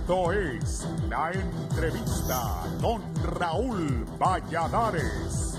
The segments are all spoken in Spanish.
Esto es La Entrevista con Raúl Valladares.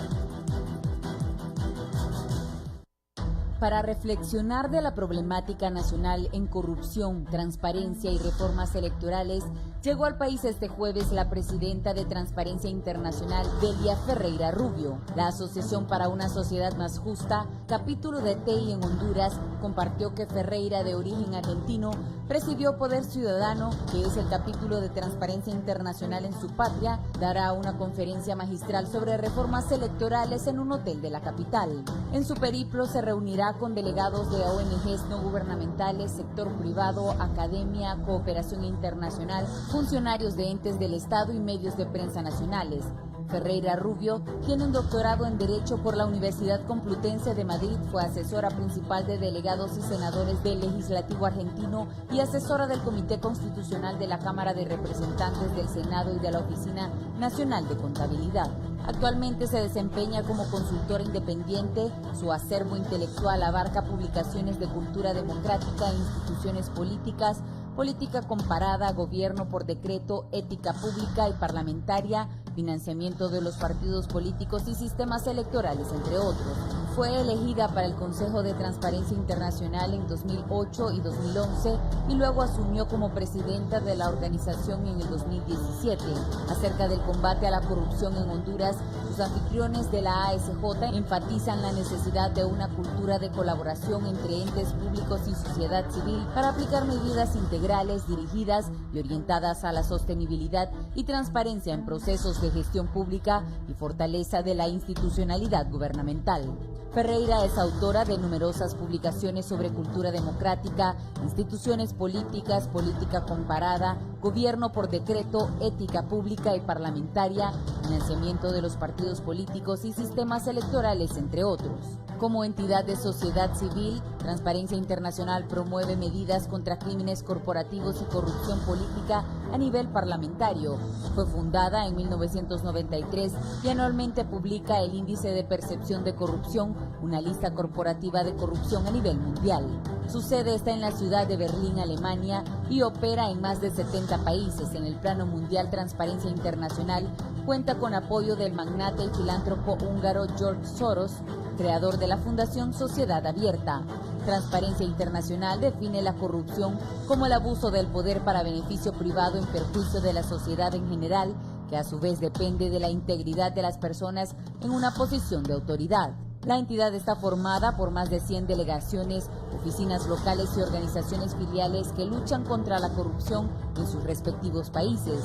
Para reflexionar de la problemática nacional en corrupción, transparencia y reformas electorales, llegó al país este jueves la presidenta de Transparencia Internacional, Delia Ferreira Rubio. La Asociación para una Sociedad Más Justa, capítulo de TEI en Honduras, compartió que Ferreira, de origen argentino, presidió Poder Ciudadano, que es el capítulo de Transparencia Internacional en su patria, dará una conferencia magistral sobre reformas electorales en un hotel de la capital. En su periplo se reunirá con delegados de ONGs no gubernamentales, sector privado, academia, cooperación internacional, funcionarios de entes del Estado y medios de prensa nacionales. Ferreira Rubio tiene un doctorado en Derecho por la Universidad Complutense de Madrid, fue asesora principal de delegados y senadores del Legislativo argentino y asesora del Comité Constitucional de la Cámara de Representantes del Senado y de la Oficina Nacional de Contabilidad. Actualmente se desempeña como consultora independiente. Su acervo intelectual abarca publicaciones de cultura democrática, instituciones políticas, política comparada, gobierno por decreto, ética pública y parlamentaria, financiamiento de los partidos políticos y sistemas electorales, entre otros. Fue elegida para el Consejo de Transparencia Internacional en 2008 y 2011 y luego asumió como presidenta de la organización en el 2017. Acerca del combate a la corrupción en Honduras, los anfitriones de la ASJ enfatizan la necesidad de una cultura de colaboración entre entes públicos y sociedad civil para aplicar medidas integrales, dirigidas y orientadas a la sostenibilidad y transparencia en procesos de gestión pública y fortaleza de la institucionalidad gubernamental. Ferreira es autora de numerosas publicaciones sobre cultura democrática, instituciones políticas, política comparada, gobierno por decreto, ética pública y parlamentaria, financiamiento de los partidos políticos y sistemas electorales, entre otros. Como entidad de sociedad civil, Transparencia Internacional promueve medidas contra crímenes corporativos y corrupción política a nivel parlamentario. Fue fundada en 1993 y anualmente publica el Índice de Percepción de Corrupción, una lista corporativa de corrupción a nivel mundial. Su sede está en la ciudad de Berlín, Alemania, y opera en más de 70 países. En el plano mundial, Transparencia Internacional cuenta con apoyo del magnate y filántropo húngaro George Soros, creador de la Fundación Sociedad Abierta. Transparencia Internacional define la corrupción como el abuso del poder para beneficio privado en perjuicio de la sociedad en general, que a su vez depende de la integridad de las personas en una posición de autoridad. La entidad está formada por más de 100 delegaciones, oficinas locales y organizaciones filiales que luchan contra la corrupción en sus respectivos países.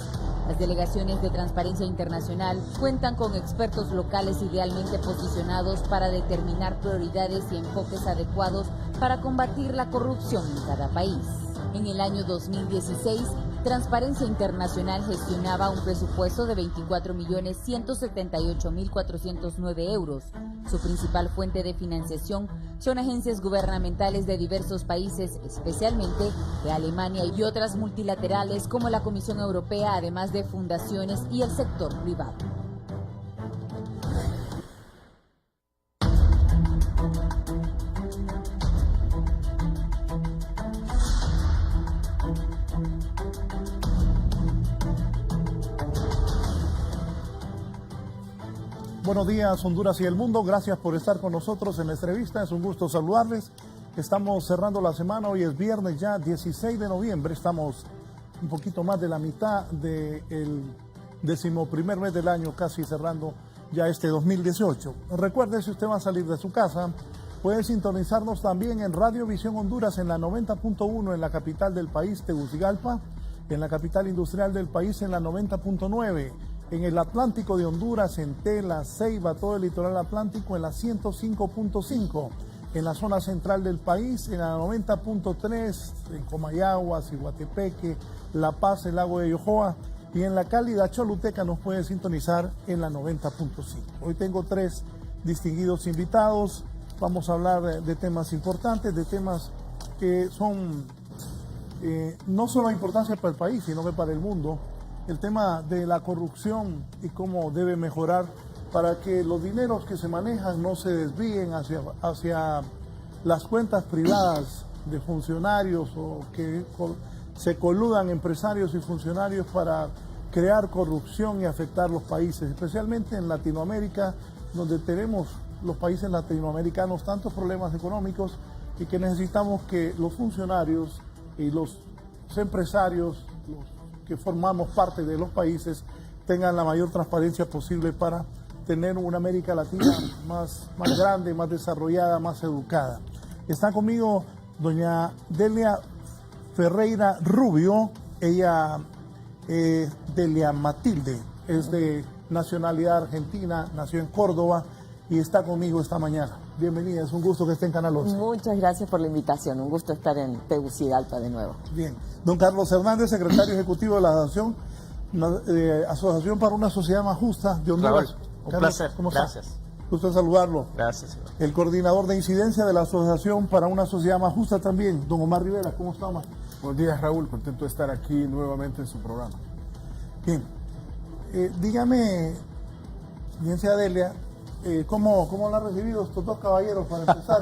Las delegaciones de Transparencia Internacional cuentan con expertos locales idealmente posicionados para determinar prioridades y enfoques adecuados para combatir la corrupción en cada país. En el año 2016, Transparencia Internacional gestionaba un presupuesto de 24.178.409 euros. Su principal fuente de financiación son agencias gubernamentales de diversos países, especialmente de Alemania y otras multilaterales como la Comisión Europea, además de fundaciones y el sector privado. Buenos días, Honduras y el mundo. Gracias por estar con nosotros en la entrevista. Es un gusto saludarles. Estamos cerrando la semana. Hoy es viernes ya 16 de noviembre. Estamos un poquito más de la mitad del 11º mes del año, casi cerrando ya este 2018. Recuerde, si usted va a salir de su casa, puede sintonizarnos también en Radio Visión Honduras en la 90.1 en la capital del país, Tegucigalpa, en la capital industrial del país en la 90.9. En el Atlántico de Honduras, en Tela, Ceiba, todo el litoral atlántico en la 105.5. En la zona central del país en la 90.3, en Comayagua, Ciguatepeque, La Paz, el lago de Yojoa. Y en la cálida Choluteca nos puede sintonizar en la 90.5. Hoy tengo 3 distinguidos invitados. Vamos a hablar de temas importantes, de temas que son no solo de importancia para el país, sino que para el mundo. El tema de la corrupción y cómo debe mejorar para que los dineros que se manejan no se desvíen hacia las cuentas privadas de funcionarios o que se coludan empresarios y funcionarios para crear corrupción y afectar los países, especialmente en Latinoamérica, donde tenemos los países latinoamericanos tantos problemas económicos y que necesitamos que los funcionarios y los empresarios, los que formamos parte de los países, tengan la mayor transparencia posible para tener una América Latina más grande, más desarrollada, más educada. Está conmigo doña Delia Ferreira Rubio, ella Delia Matilde, es de nacionalidad argentina, nació en Córdoba y está conmigo esta mañana. Bienvenida, es un gusto que esté en Canal 11. Muchas gracias por la invitación, un gusto estar en Tegucigalpa de nuevo. Bien, don Carlos Hernández, secretario ejecutivo de la Asociación para una Sociedad Más Justa de Honduras. Raúl, un Carlos, placer, ¿cómo gracias. está? Gusto en saludarlo. Gracias. El coordinador de incidencia de la Asociación para una Sociedad Más Justa también, don Omar Rivera, ¿cómo está, Omar? Buenos días, Raúl, contento de estar aquí nuevamente en su programa. Bien, dígame, bien sea Delia, ¿cómo la han recibido estos dos caballeros para empezar?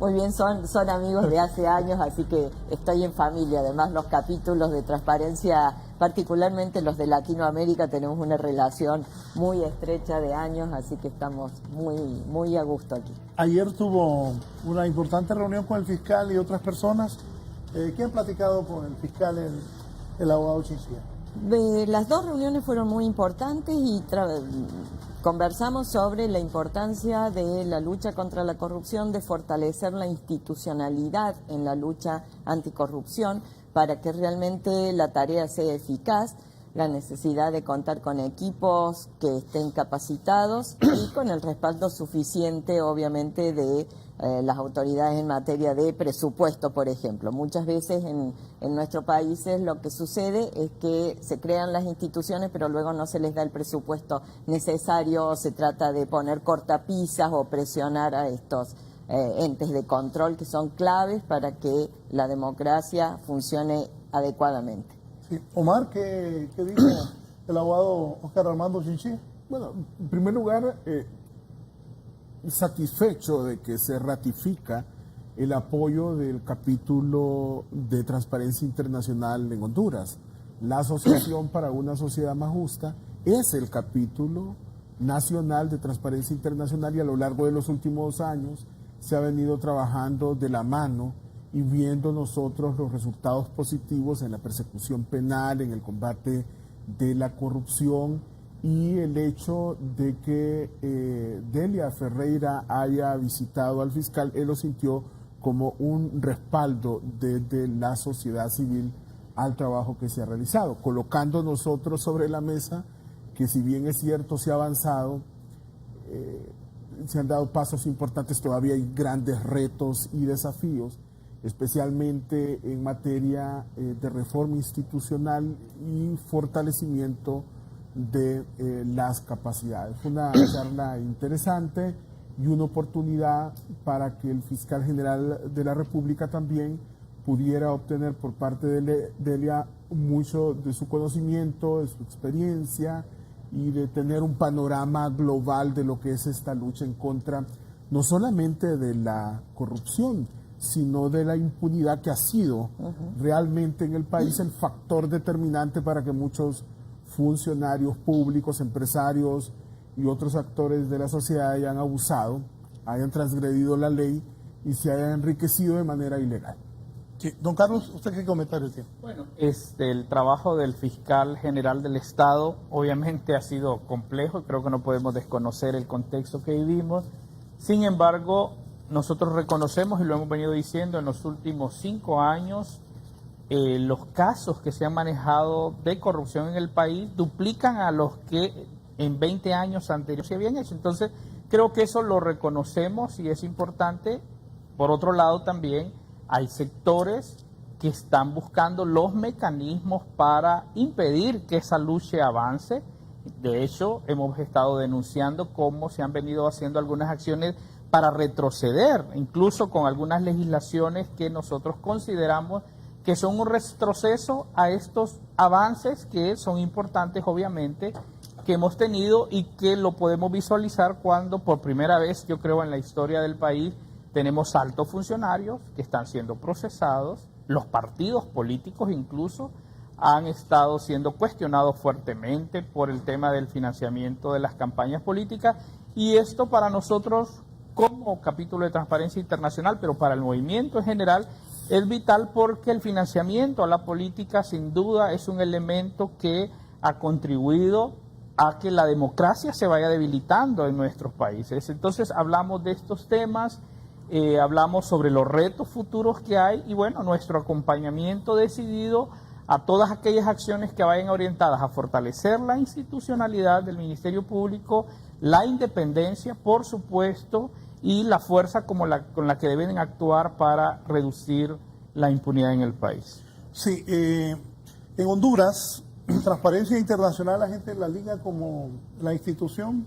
Muy bien, son amigos de hace años, así que estoy en familia. Además, los capítulos de transparencia, particularmente los de Latinoamérica, tenemos una relación muy estrecha de años, así que estamos muy a gusto aquí. Ayer tuvo una importante reunión con el fiscal y otras personas. ¿Qué han platicado con el fiscal, el abogado Chinchilla? Las dos reuniones fueron muy importantes y conversamos sobre la importancia de la lucha contra la corrupción, de fortalecer la institucionalidad en la lucha anticorrupción para que realmente la tarea sea eficaz, la necesidad de contar con equipos que estén capacitados y con el respaldo suficiente, obviamente, de las autoridades en materia de presupuesto, por ejemplo. Muchas veces en nuestros países lo que sucede es que se crean las instituciones, pero luego no se les da el presupuesto necesario, o se trata de poner cortapisas o presionar a estos entes de control que son claves para que la democracia funcione adecuadamente. Sí. Omar, ¿qué dice el abogado Oscar Armando Chinchilla? Bueno, en primer lugar, satisfecho de que se ratifica el apoyo del capítulo de Transparencia Internacional en Honduras. La Asociación para una Sociedad Más Justa es el capítulo nacional de Transparencia Internacional y a lo largo de los últimos años se ha venido trabajando de la mano y viendo nosotros los resultados positivos en la persecución penal, en el combate de la corrupción, y el hecho de que Delia Ferreira haya visitado al fiscal, él lo sintió como un respaldo desde la sociedad civil al trabajo que se ha realizado, colocando nosotros sobre la mesa que, si bien es cierto se ha avanzado, se han dado pasos importantes, todavía hay grandes retos y desafíos, especialmente en materia de reforma institucional y fortalecimiento de las capacidades. Fue una charla interesante y una oportunidad para que el fiscal general de la República también pudiera obtener por parte de Delia mucho de su conocimiento, de su experiencia y de tener un panorama global de lo que es esta lucha en contra no solamente de la corrupción, sino de la impunidad, que ha sido realmente en el país el factor determinante para que muchos funcionarios públicos, empresarios y otros actores de la sociedad hayan abusado, hayan transgredido la ley y se hayan enriquecido de manera ilegal. Sí. Don Carlos, ¿usted qué comentario tiene? Bueno, el trabajo del fiscal general del Estado obviamente ha sido complejo, creo que no podemos desconocer el contexto que vivimos. Sin embargo, nosotros reconocemos, y lo hemos venido diciendo en los últimos 5 años, los casos que se han manejado de corrupción en el país duplican a los que en 20 años anteriores se habían hecho. Entonces, creo que eso lo reconocemos y es importante. Por otro lado, también hay sectores que están buscando los mecanismos para impedir que esa lucha avance. De hecho, hemos estado denunciando cómo se han venido haciendo algunas acciones para retroceder, incluso con algunas legislaciones que nosotros consideramos que son un retroceso a estos avances que son importantes, obviamente, que hemos tenido y que lo podemos visualizar cuando por primera vez, yo creo, en la historia del país, tenemos altos funcionarios que están siendo procesados los partidos políticos incluso han estado siendo cuestionados fuertemente por el tema del financiamiento de las campañas políticas, y esto para nosotros como capítulo de Transparencia Internacional, pero para el movimiento en general, es vital porque el financiamiento a la política sin duda es un elemento que ha contribuido a que la democracia se vaya debilitando en nuestros países. Entonces hablamos de estos temas, hablamos sobre los retos futuros que hay y bueno, nuestro acompañamiento decidido a todas aquellas acciones que vayan orientadas a fortalecer la institucionalidad del Ministerio Público, la independencia, por supuesto, y la fuerza con la que deben actuar para reducir la impunidad en el país. Sí, en Honduras, Transparencia Internacional, la gente la liga como la institución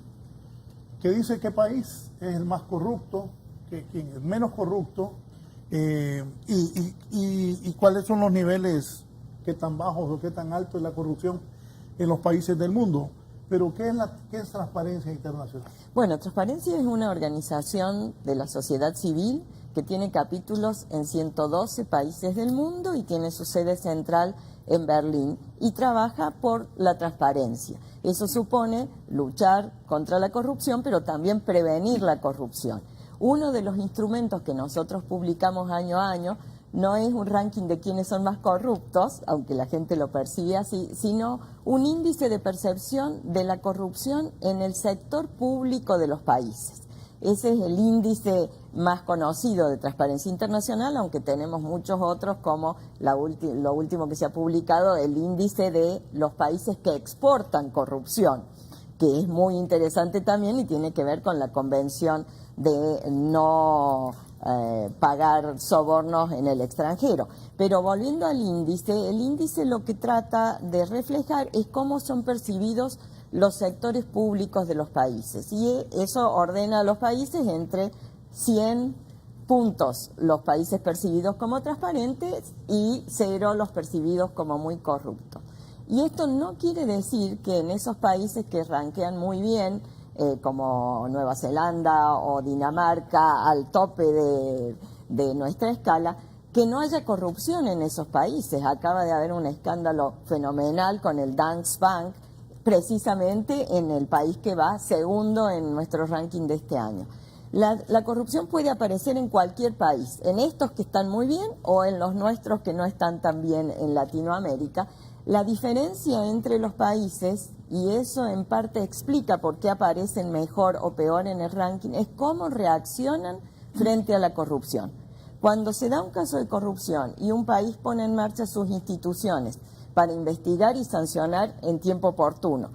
que dice qué país es el más corrupto, quién es menos corrupto, y cuáles son los niveles, qué tan bajos o qué tan alto es la corrupción en los países del mundo. Pero ¿qué es Transparencia Internacional? Bueno, Transparencia es una organización de la sociedad civil que tiene capítulos en 112 países del mundo y tiene su sede central en Berlín y trabaja por la transparencia. Eso supone luchar contra la corrupción, pero también prevenir la corrupción. Uno de los instrumentos que nosotros publicamos año a año no es un ranking de quiénes son más corruptos, aunque la gente lo percibe así, sino un índice de percepción de la corrupción en el sector público de los países. Ese es el índice más conocido de Transparencia Internacional, aunque tenemos muchos otros como lo último que se ha publicado, el índice de los países que exportan corrupción, que es muy interesante también y tiene que ver con la convención de no pagar sobornos en el extranjero. Pero volviendo al índice, el índice lo que trata de reflejar es cómo son percibidos los sectores públicos de los países, y eso ordena a los países entre 100 puntos los países percibidos como transparentes y 0 los percibidos como muy corruptos. Y esto no quiere decir que en esos países que rankean muy bien, como Nueva Zelanda o Dinamarca, al tope de nuestra escala, que no haya corrupción en esos países. Acaba de haber un escándalo fenomenal con el Danske Bank, precisamente en el país que va segundo en nuestro ranking de este año. La corrupción puede aparecer en cualquier país, en estos que están muy bien o en los nuestros que no están tan bien en Latinoamérica. La diferencia entre los países, y eso en parte explica por qué aparecen mejor o peor en el ranking, es cómo reaccionan frente a la corrupción. Cuando se da un caso de corrupción y un país pone en marcha sus instituciones para investigar y sancionar en tiempo oportuno,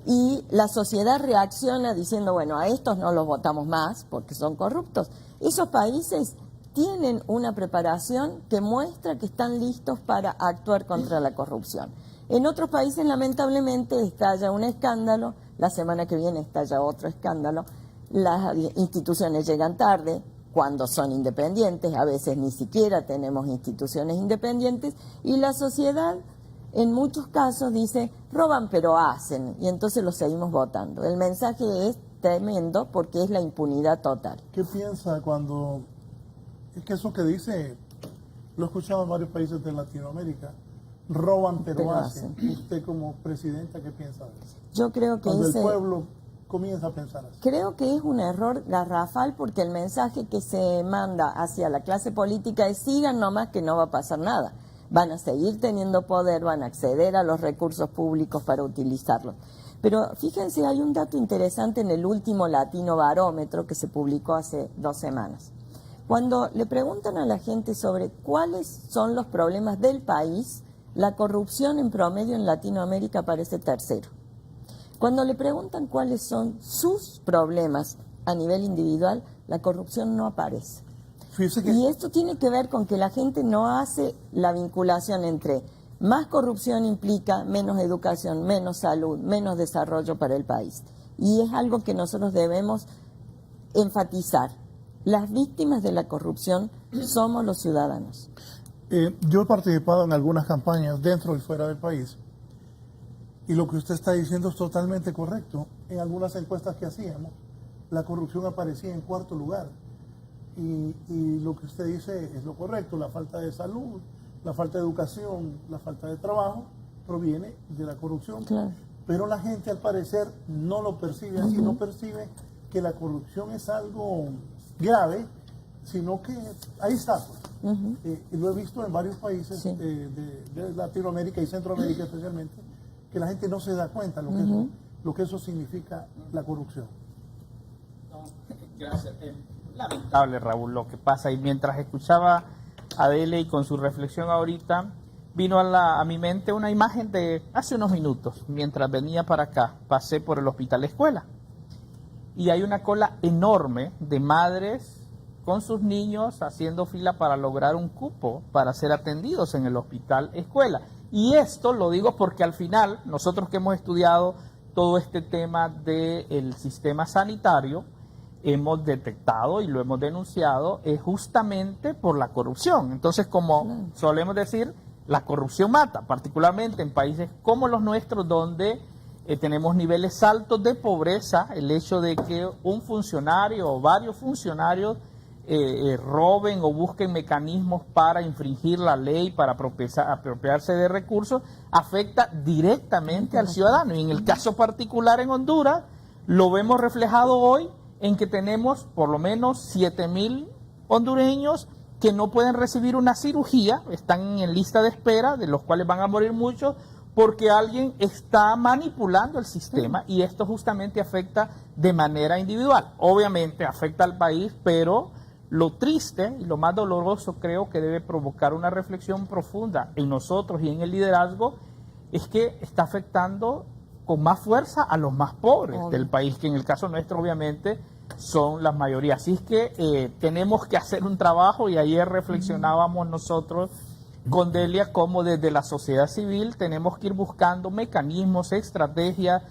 y la sociedad reacciona diciendo, bueno, a estos no los votamos más porque son corruptos, esos países tienen una preparación que muestra que están listos para actuar contra la corrupción. En otros países, lamentablemente, estalla un escándalo, la semana que viene estalla otro escándalo, las instituciones llegan tarde, cuando son independientes, a veces ni siquiera tenemos instituciones independientes, y la sociedad en muchos casos dice, roban pero hacen, y entonces los seguimos votando. El mensaje es tremendo porque es la impunidad total. ¿Qué piensa cuando... Es que eso que dice, lo he escuchado en varios países de Latinoamérica, roban pero hacen. Usted como presidenta, ¿qué piensa de eso? Yo creo que cuando el pueblo comienza a pensar así. Creo que es un error garrafal porque el mensaje que se manda hacia la clase política es sigan nomás que no va a pasar nada. Van a seguir teniendo poder, van a acceder a los recursos públicos para utilizarlos. Pero fíjense, hay un dato interesante en el último Latino Barómetro que se publicó hace 2 semanas. Cuando le preguntan a la gente sobre cuáles son los problemas del país, la corrupción en promedio en Latinoamérica aparece tercero. Cuando le preguntan cuáles son sus problemas a nivel individual, la corrupción no aparece. Y esto tiene que ver con que la gente no hace la vinculación entre más corrupción implica menos educación, menos salud, menos desarrollo para el país. Y es algo que nosotros debemos enfatizar. Las víctimas de la corrupción somos los ciudadanos. Yo he participado en algunas campañas dentro y fuera del país y lo que usted está diciendo es totalmente correcto. En algunas encuestas que hacíamos, la corrupción aparecía en 4º lugar y lo que usted dice es lo correcto, la falta de salud, la falta de educación, la falta de trabajo, proviene de la corrupción. Claro. Pero la gente al parecer no lo percibe así, no percibe que la corrupción es algo grave, sino que ahí está. Pues. Y lo he visto en varios países Sí. de Latinoamérica y Centroamérica especialmente, que la gente no se da cuenta lo que eso significa la corrupción. Gracias. Lamentable, Raúl, lo que pasa. Y mientras escuchaba a Adele y con su reflexión ahorita, vino a mi mente una imagen de hace unos minutos. Mientras venía para acá, pasé por el hospital escuela. Y hay una cola enorme de madres con sus niños haciendo fila para lograr un cupo para ser atendidos en el hospital escuela. Y esto lo digo porque al final, nosotros que hemos estudiado todo este tema del sistema sanitario, hemos detectado y lo hemos denunciado justamente por la corrupción. Entonces, como solemos decir, la corrupción mata, particularmente en países como los nuestros, donde tenemos niveles altos de pobreza. El hecho de que un funcionario o varios funcionarios roben o busquen mecanismos para infringir la ley, para apropiarse de recursos, afecta directamente al ciudadano. Y en el caso particular en Honduras, lo vemos reflejado hoy en que tenemos por lo menos 7,000 hondureños que no pueden recibir una cirugía, están en lista de espera, de los cuales van a morir muchos, porque alguien está manipulando el sistema, y esto justamente afecta de manera individual. Obviamente afecta al país, pero lo triste y lo más doloroso, creo que debe provocar una reflexión profunda en nosotros y en el liderazgo, es que está afectando con más fuerza a los más pobres del país, que en el caso nuestro obviamente son la mayoría. Así es que tenemos que hacer un trabajo, y ayer reflexionábamos nosotros con Delia cómo desde la sociedad civil tenemos que ir buscando mecanismos, estrategias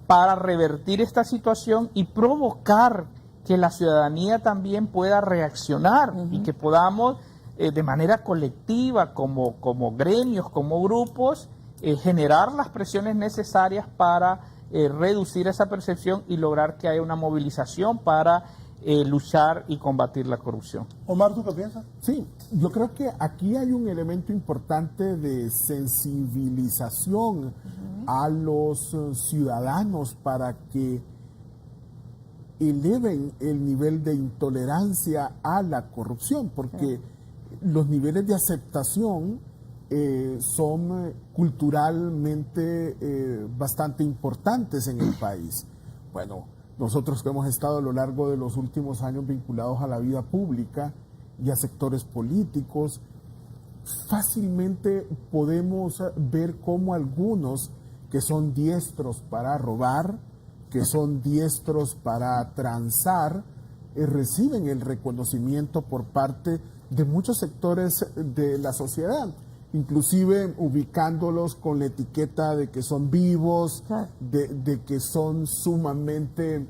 para revertir esta situación y provocar que la ciudadanía también pueda reaccionar y que podamos de manera colectiva, como gremios, como grupos, generar las presiones necesarias para reducir esa percepción y lograr que haya una movilización para luchar y combatir la corrupción. Omar, ¿tú qué piensas? Sí, yo creo que aquí hay un elemento importante de sensibilización a los ciudadanos para que eleven el nivel de intolerancia a la corrupción, porque los niveles de aceptación son culturalmente bastante importantes en el país. Bueno, nosotros que hemos estado a lo largo de los últimos años vinculados a la vida pública y a sectores políticos, fácilmente podemos ver cómo algunos que son diestros para robar, que son diestros para transar, reciben el reconocimiento por parte de muchos sectores de la sociedad, inclusive ubicándolos con la etiqueta de que son vivos, de que son sumamente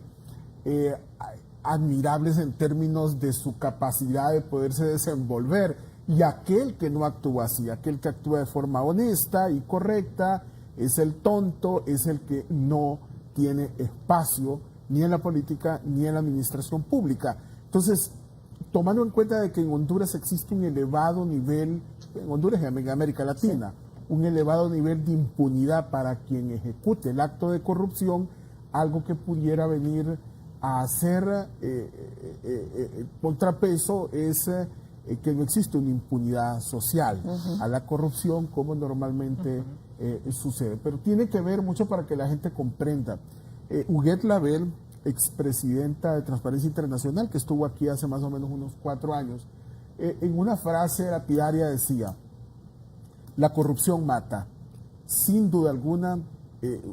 admirables en términos de su capacidad de poderse desenvolver. Y aquel que no actúa así, aquel que actúa de forma honesta y correcta, es el tonto, es el que no tiene espacio ni en la política ni en la administración pública. Entonces, tomando en cuenta de que en Honduras existe un elevado nivel, en Honduras y en América Latina, un elevado nivel de impunidad para quien ejecute el acto de corrupción, algo que pudiera venir a hacer contrapeso es que no existe una impunidad social a la corrupción como normalmente sucede. Pero tiene que ver mucho para que la gente comprenda. Huguet Label, expresidenta de Transparencia Internacional, que estuvo aquí hace más o menos unos 4 años, en una frase lapidaria decía: la corrupción mata, sin duda alguna,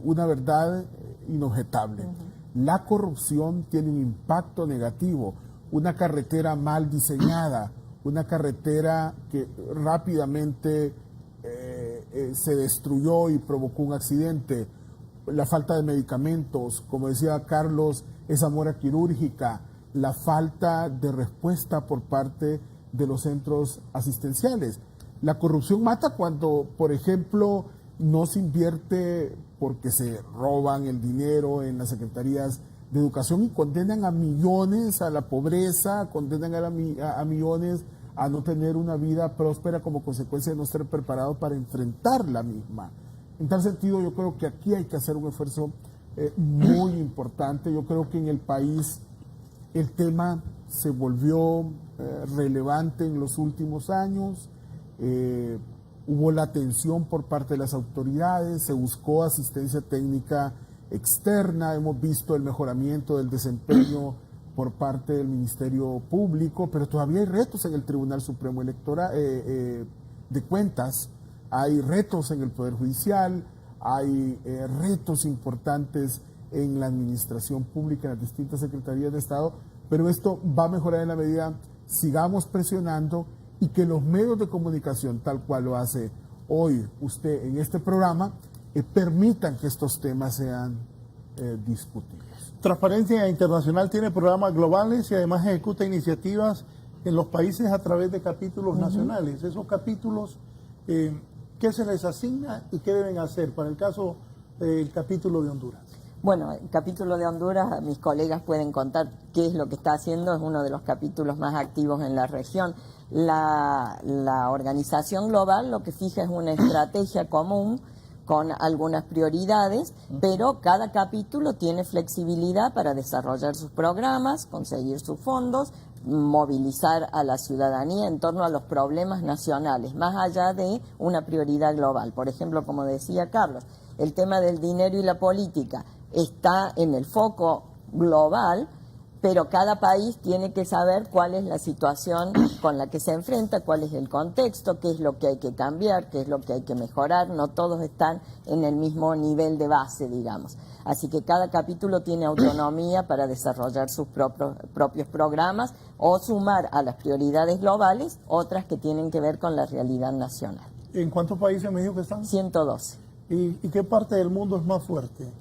una verdad inobjetable. La corrupción tiene un impacto negativo, una carretera mal diseñada, una carretera que rápidamente se destruyó y provocó un accidente, la falta de medicamentos, como decía Carlos, esa muera quirúrgica, la falta de respuesta por parte de los centros asistenciales. La corrupción mata cuando, por ejemplo, no se invierte porque se roban el dinero en las secretarías de educación y condenan a millones a la pobreza, condenan a millones a no tener una vida próspera como consecuencia de no estar preparado para enfrentar la misma. En tal sentido, yo creo que aquí hay que hacer un esfuerzo muy importante. Yo creo que en el país el tema se volvió relevante en los últimos años. Hubo la atención por parte de las autoridades, se buscó asistencia técnica externa, hemos visto el mejoramiento del desempeño por parte del Ministerio Público, pero todavía hay retos en el Tribunal Supremo Electoral de Cuentas, hay retos en el Poder Judicial, hay retos importantes en la administración pública, en las distintas secretarías de Estado, pero esto va a mejorar en la medida sigamos presionando y que los medios de comunicación, tal cual lo hace hoy usted en este programa, permitan que estos temas sean discutidos. Transparencia Internacional tiene programas globales y además ejecuta iniciativas en los países a través de capítulos nacionales. Esos capítulos, ¿qué se les asigna y qué deben hacer? Para el caso del capítulo de Honduras. Bueno, el capítulo de Honduras, mis colegas pueden contar qué es lo que está haciendo, es uno de los capítulos más activos en la región. La organización global lo que fija es una estrategia común con algunas prioridades, pero cada capítulo tiene flexibilidad para desarrollar sus programas, conseguir sus fondos, movilizar a la ciudadanía en torno a los problemas nacionales, más allá de una prioridad global. Por ejemplo, como decía Carlos, el tema del dinero y la política está en el foco global, pero cada país tiene que saber cuál es la situación con la que se enfrenta, cuál es el contexto, qué es lo que hay que cambiar, qué es lo que hay que mejorar. No todos están en el mismo nivel de base, digamos. Así que cada capítulo tiene autonomía para desarrollar sus propios programas o sumar a las prioridades globales otras que tienen que ver con la realidad nacional. ¿En cuántos países me dijo que están? 112. ¿Y qué parte del mundo es más fuerte?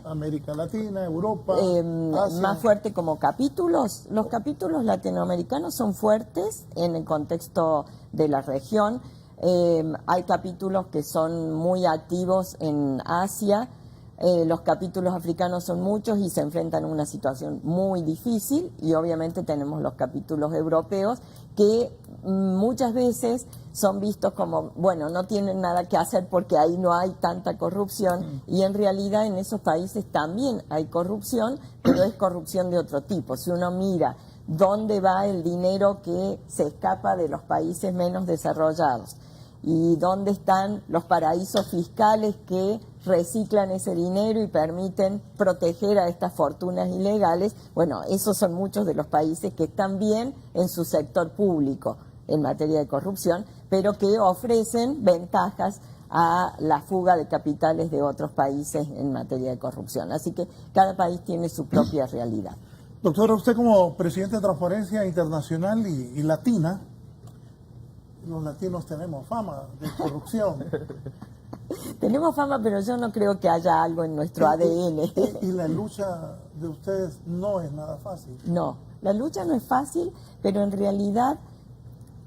América Latina, Europa, Asia. Más fuerte como capítulos. Los capítulos latinoamericanos son fuertes en el contexto de la región. Hay capítulos que son muy activos en Asia. Los capítulos africanos son muchos y se enfrentan a una situación muy difícil, y obviamente tenemos los capítulos europeos que muchas veces son vistos como, bueno, no tienen nada que hacer porque ahí no hay tanta corrupción, y en realidad en esos países también hay corrupción, pero es corrupción de otro tipo. Si uno mira dónde va el dinero que se escapa de los países menos desarrollados y dónde están los paraísos fiscales que reciclan ese dinero y permiten proteger a estas fortunas ilegales, bueno, esos son muchos de los países que están bien en su sector público en materia de corrupción, pero que ofrecen ventajas a la fuga de capitales de otros países en materia de corrupción. Así que cada país tiene su propia realidad. Doctora, usted como presidente de Transparencia Internacional y latina, los latinos tenemos fama de corrupción. Tenemos fama, pero yo no creo que haya algo en nuestro ADN. Y la lucha de ustedes no es nada fácil. No, la lucha no es fácil, pero en realidad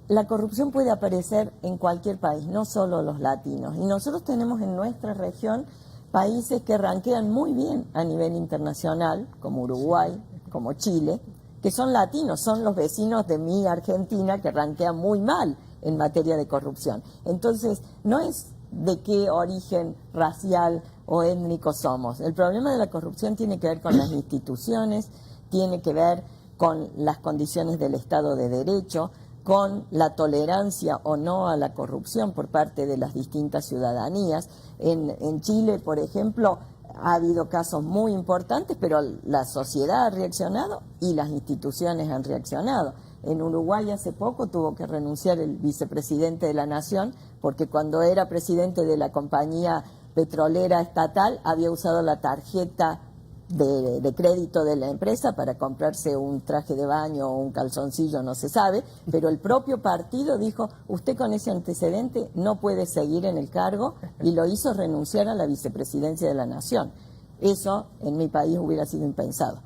la corrupción puede aparecer en cualquier país, no solo los latinos. Y nosotros tenemos en nuestra región países que ranquean muy bien a nivel internacional, como Uruguay, como Chile, que son latinos, son los vecinos de mi Argentina que ranquean muy mal en materia de corrupción. Entonces, no es de qué origen racial o étnico somos. El problema de la corrupción tiene que ver con las instituciones, tiene que ver con las condiciones del Estado de Derecho, con la tolerancia o no a la corrupción por parte de las distintas ciudadanías. En Chile, por ejemplo, ha habido casos muy importantes, pero la sociedad ha reaccionado y las instituciones han reaccionado. En Uruguay hace poco tuvo que renunciar el vicepresidente de la Nación porque cuando era presidente de la compañía petrolera estatal había usado la tarjeta de crédito de la empresa para comprarse un traje de baño o un calzoncillo, no se sabe, pero el propio partido dijo, usted con ese antecedente no puede seguir en el cargo, y lo hizo renunciar a la vicepresidencia de la Nación. Eso en mi país hubiera sido impensado.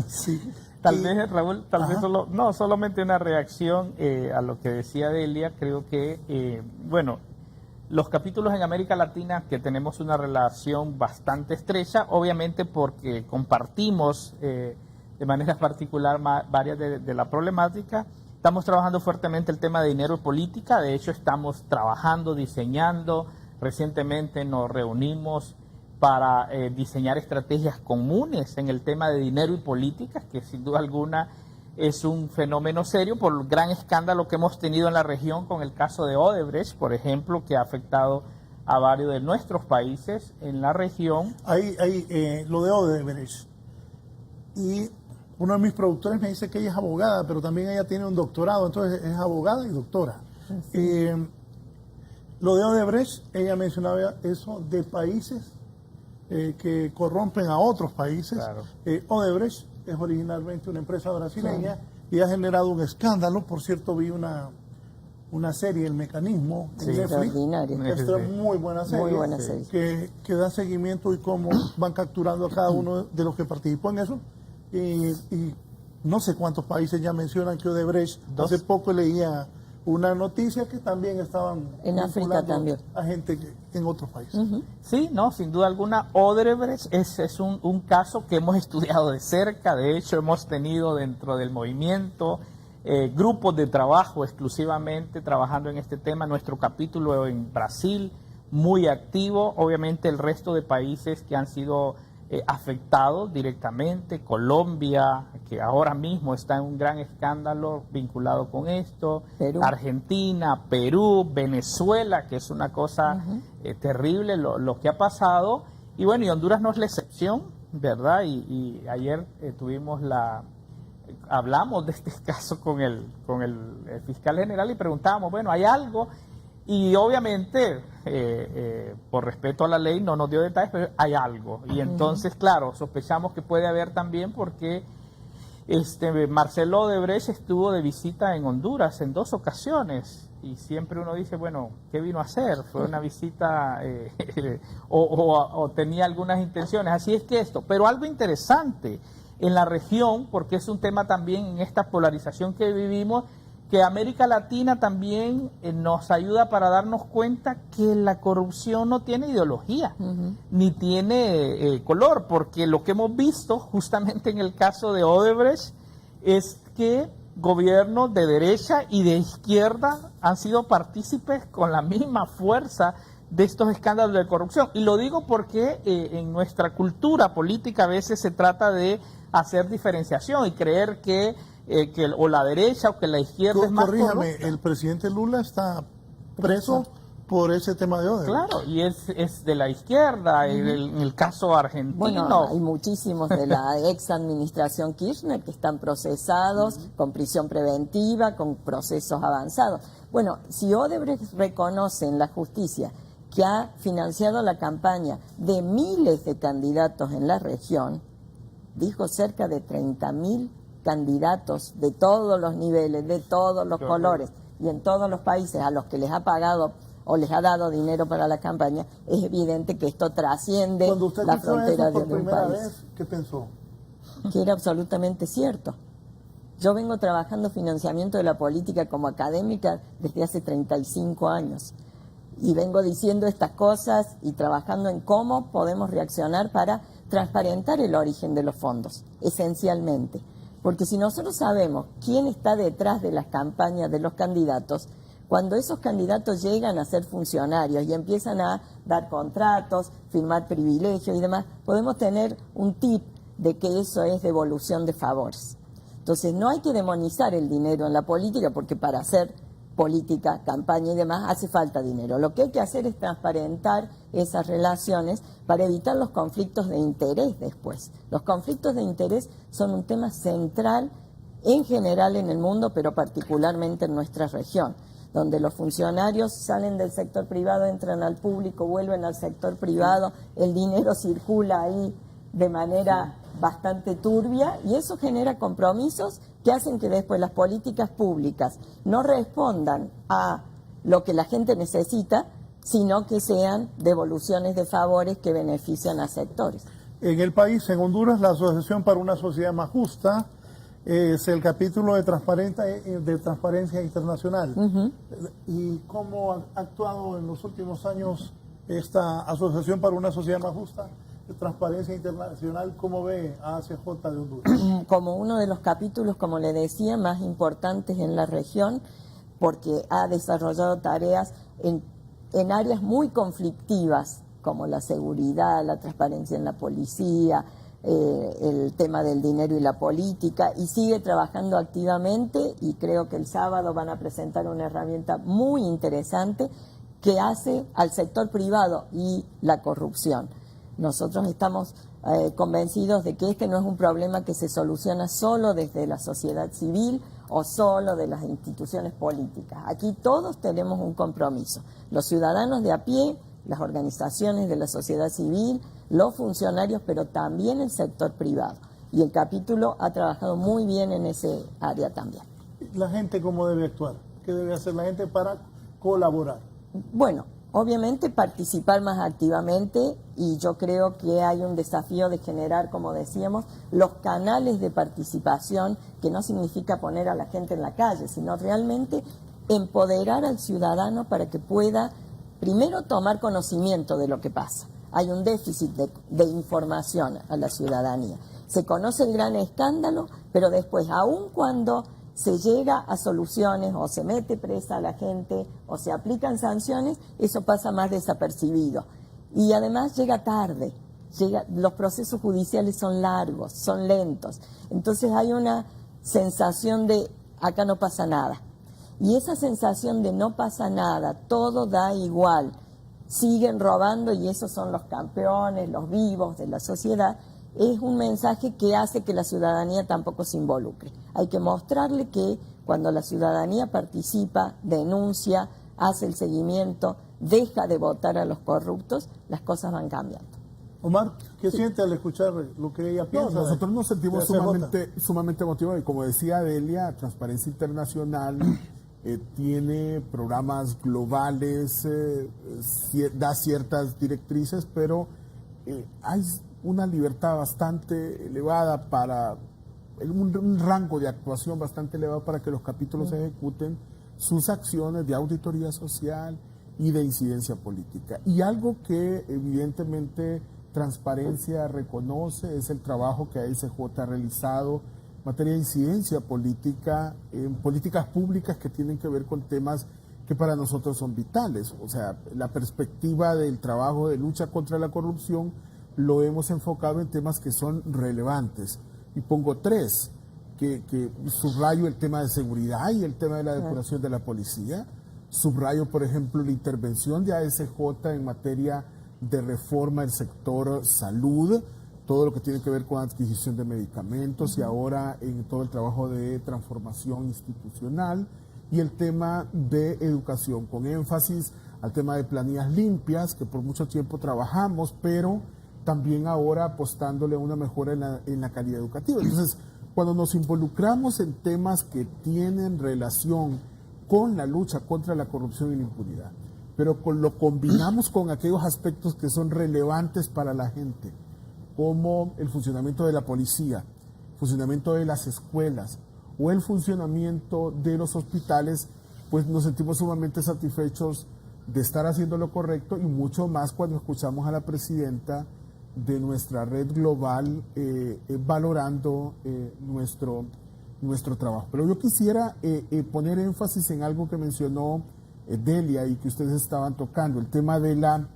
Sí. Tal vez, Raúl, vez solamente una reacción a lo que decía Delia. Creo que, los capítulos en América Latina, que tenemos una relación bastante estrecha, obviamente porque compartimos de manera particular varias de la problemática, Estamos trabajando fuertemente el tema de dinero y política. De hecho, estamos trabajando, diseñando. Recientemente nos reunimos para diseñar estrategias comunes en el tema de dinero y política, que sin duda alguna es un fenómeno serio por el gran escándalo que hemos tenido en la región con el caso de Odebrecht, por ejemplo, que ha afectado a varios de nuestros países en la región. Lo de Odebrecht. Y uno de mis productores me dice que ella es abogada, pero también ella tiene un doctorado, entonces es abogada y doctora. Lo de Odebrecht, ella mencionaba eso de países que corrompen a otros países. Claro. Odebrecht es originalmente una empresa brasileña y ha generado un escándalo. Por cierto, vi una serie, El Mecanismo, en Netflix. Esta es muy buena serie, que da seguimiento y cómo van capturando a cada uno de los que participó en eso. Y no sé cuántos países ya mencionan que Odebrecht, hace poco leía una noticia que también estaban en África también a gente en otros países. Sí, no, sin duda alguna, Odebrecht es un caso que hemos estudiado de cerca. De hecho, hemos tenido dentro del movimiento grupos de trabajo exclusivamente trabajando en este tema. Nuestro capítulo en Brasil, muy activo. Obviamente el resto de países que han sido afectados directamente, Colombia, que ahora mismo está en un gran escándalo vinculado con esto, Perú. Argentina, Perú, Venezuela, que es una cosa terrible lo que ha pasado, y bueno, y Honduras no es la excepción, ¿verdad? Y ayer hablamos de este caso con el fiscal general y preguntábamos, bueno, ¿hay algo? Y obviamente, por respeto a la ley, no nos dio detalles, pero hay algo. Y entonces, claro, sospechamos que puede haber también porque Marcelo Odebrecht estuvo de visita en Honduras en 2 ocasiones. Y siempre uno dice, bueno, ¿qué vino a hacer? ¿Fue una visita o tenía algunas intenciones? Así es que esto. Pero algo interesante en la región, porque es un tema también en esta polarización que vivimos, que América Latina también nos ayuda para darnos cuenta que la corrupción no tiene ideología, ni tiene color, porque lo que hemos visto justamente en el caso de Odebrecht es que gobiernos de derecha y de izquierda han sido partícipes con la misma fuerza de estos escándalos de corrupción. Y lo digo porque en nuestra cultura política a veces se trata de hacer diferenciación y creer que o la derecha o que la izquierda es más corríjame, el presidente Lula está preso por ese tema de Odebrecht. Claro, y es de la izquierda, en el caso argentino. Bueno, hay muchísimos de la ex administración Kirchner que están procesados con prisión preventiva, con procesos avanzados. Bueno, si Odebrecht reconoce en la justicia que ha financiado la campaña de miles de candidatos en la región, dijo cerca de 30.000 candidatos de todos los niveles, de todos los colores y en todos los países a los que les ha pagado o les ha dado dinero para la campaña, es evidente que esto trasciende la frontera de un país. ¿Qué pensó? Que era absolutamente cierto. Yo vengo trabajando financiamiento de la política como académica desde hace 35 años y vengo diciendo estas cosas y trabajando en cómo podemos reaccionar para transparentar el origen de los fondos, esencialmente. Porque si nosotros sabemos quién está detrás de las campañas de los candidatos, cuando esos candidatos llegan a ser funcionarios y empiezan a dar contratos, firmar privilegios y demás, podemos tener un tip de que eso es devolución de favores. Entonces no hay que demonizar el dinero en la política porque para hacer política, campaña y demás hace falta dinero. Lo que hay que hacer es transparentar esas relaciones para evitar los conflictos de interés después. Los conflictos de interés son un tema central en general en el mundo, pero particularmente en nuestra región, donde los funcionarios salen del sector privado, entran al público, vuelven al sector privado, el dinero circula ahí de manera bastante turbia y eso genera compromisos que hacen que después las políticas públicas no respondan a lo que la gente necesita, sino que sean devoluciones de favores que benefician a sectores. En el país, en Honduras, la Asociación para una Sociedad Más Justa es el capítulo de Transparencia Internacional. ¿Y cómo ha actuado en los últimos años esta Asociación para una Sociedad Más Justa Transparencia Internacional, ¿cómo ve a ACJ de Honduras? Como uno de los capítulos, como le decía, más importantes en la región, porque ha desarrollado tareas en áreas muy conflictivas, como la seguridad, la transparencia en la policía, el tema del dinero y la política, y sigue trabajando activamente, y creo que el sábado van a presentar una herramienta muy interesante que hace al sector privado y la corrupción. Nosotros estamos convencidos de que este no es un problema que se soluciona solo desde la sociedad civil o solo de las instituciones políticas. Aquí todos tenemos un compromiso, los ciudadanos de a pie, las organizaciones de la sociedad civil, los funcionarios, pero también el sector privado. Y el capítulo ha trabajado muy bien en ese área también. ¿La gente cómo debe actuar? ¿Qué debe hacer la gente para colaborar? Bueno, obviamente participar más activamente, y yo creo que hay un desafío de generar, como decíamos, los canales de participación, que no significa poner a la gente en la calle, sino realmente empoderar al ciudadano para que pueda primero tomar conocimiento de lo que pasa. Hay un déficit de información a la ciudadanía. Se conoce el gran escándalo, pero después, aun cuando se llega a soluciones o se mete presa a la gente o se aplican sanciones, eso pasa más desapercibido. Y además llega tarde, los procesos judiciales son largos, son lentos. Entonces hay una sensación de acá no pasa nada. Y esa sensación de no pasa nada, todo da igual, siguen robando y esos son los campeones, los vivos de la sociedad, es un mensaje que hace que la ciudadanía tampoco se involucre. Hay que mostrarle que cuando la ciudadanía participa, denuncia, hace el seguimiento, deja de votar a los corruptos, las cosas van cambiando. Omar, ¿qué siente al escuchar lo que ella piensa? No, nosotros nos sentimos de sumamente motivados, y como decía Delia, Transparencia Internacional tiene programas globales, da ciertas directrices, pero hay una libertad bastante elevada un rango de actuación bastante elevado para que los capítulos ejecuten sus acciones de auditoría social y de incidencia política. Y algo que evidentemente Transparencia reconoce es el trabajo que ACJ ha realizado en materia de incidencia política, en políticas públicas que tienen que ver con temas que para nosotros son vitales. O sea, la perspectiva del trabajo de lucha contra la corrupción lo hemos enfocado en temas que son relevantes. Y pongo tres, que subrayo el tema de seguridad y el tema de la depuración de la policía. Subrayo, por ejemplo, la intervención de ACJ en materia de reforma del sector salud, todo lo que tiene que ver con adquisición de medicamentos y ahora en todo el trabajo de transformación institucional, y el tema de educación, con énfasis al tema de planillas limpias, que por mucho tiempo trabajamos, pero también ahora apostándole a una mejora en la calidad educativa. Entonces, cuando nos involucramos en temas que tienen relación con la lucha contra la corrupción y la impunidad, pero lo combinamos con aquellos aspectos que son relevantes para la gente, como el funcionamiento de la policía, el funcionamiento de las escuelas o el funcionamiento de los hospitales, pues nos sentimos sumamente satisfechos de estar haciendo lo correcto, y mucho más cuando escuchamos a la presidenta de nuestra red global valorando nuestro trabajo. Pero yo quisiera poner énfasis en algo que mencionó Delia y que ustedes estaban tocando, el tema de la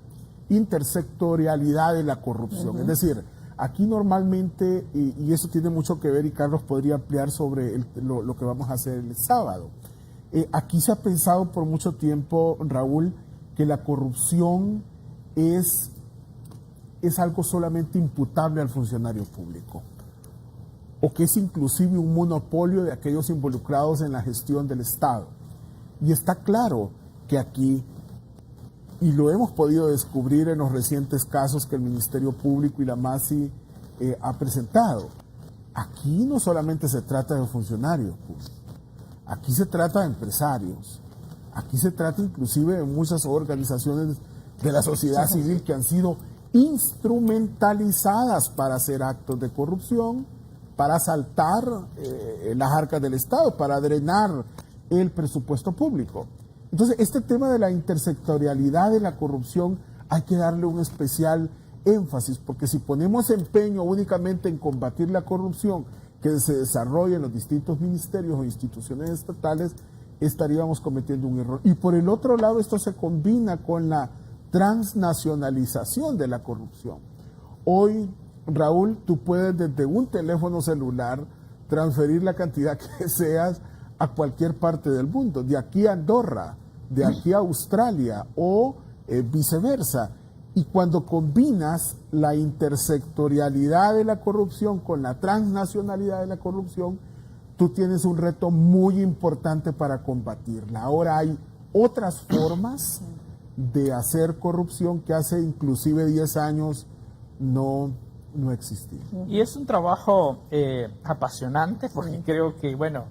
intersectorialidad de la corrupción. Es decir, aquí normalmente, y eso tiene mucho que ver, y Carlos podría ampliar sobre lo que vamos a hacer el sábado, aquí se ha pensado por mucho tiempo, Raúl, que la corrupción es algo solamente imputable al funcionario público, o que es inclusive un monopolio de aquellos involucrados en la gestión del Estado. Y está claro que aquí, y lo hemos podido descubrir en los recientes casos que el Ministerio Público y la MASI ha presentado, aquí no solamente se trata de funcionarios públicos, aquí se trata de empresarios, aquí se trata inclusive de muchas organizaciones de la sociedad civil que han sido instrumentalizadas para hacer actos de corrupción, para asaltar las arcas del Estado, para drenar el presupuesto público. Entonces, este tema de la intersectorialidad de la corrupción hay que darle un especial énfasis, porque si ponemos empeño únicamente en combatir la corrupción que se desarrolla en los distintos ministerios o instituciones estatales, estaríamos cometiendo un error. Y por el otro lado, esto se combina con la transnacionalización de la corrupción. Hoy, Raúl, tú puedes desde un teléfono celular transferir la cantidad que deseas a cualquier parte del mundo, de aquí a Andorra, de aquí a Australia o viceversa. Y cuando combinas la intersectorialidad de la corrupción con la transnacionalidad de la corrupción, tú tienes un reto muy importante para combatirla. Ahora hay otras formas de hacer corrupción que hace inclusive 10 años no existía. Y es un trabajo apasionante porque creo que, bueno,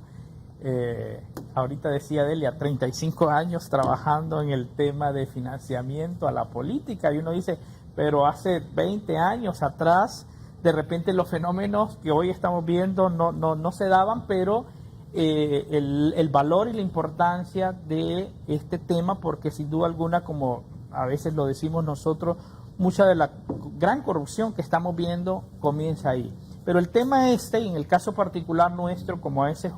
ahorita decía Delia, 35 años trabajando en el tema de financiamiento a la política, y uno dice, pero hace 20 años atrás, de repente los fenómenos que hoy estamos viendo no se daban, pero el valor y la importancia de este tema, porque sin duda alguna, como a veces lo decimos nosotros, mucha de la gran corrupción que estamos viendo comienza ahí. Pero el tema y en el caso particular nuestro como ASJ,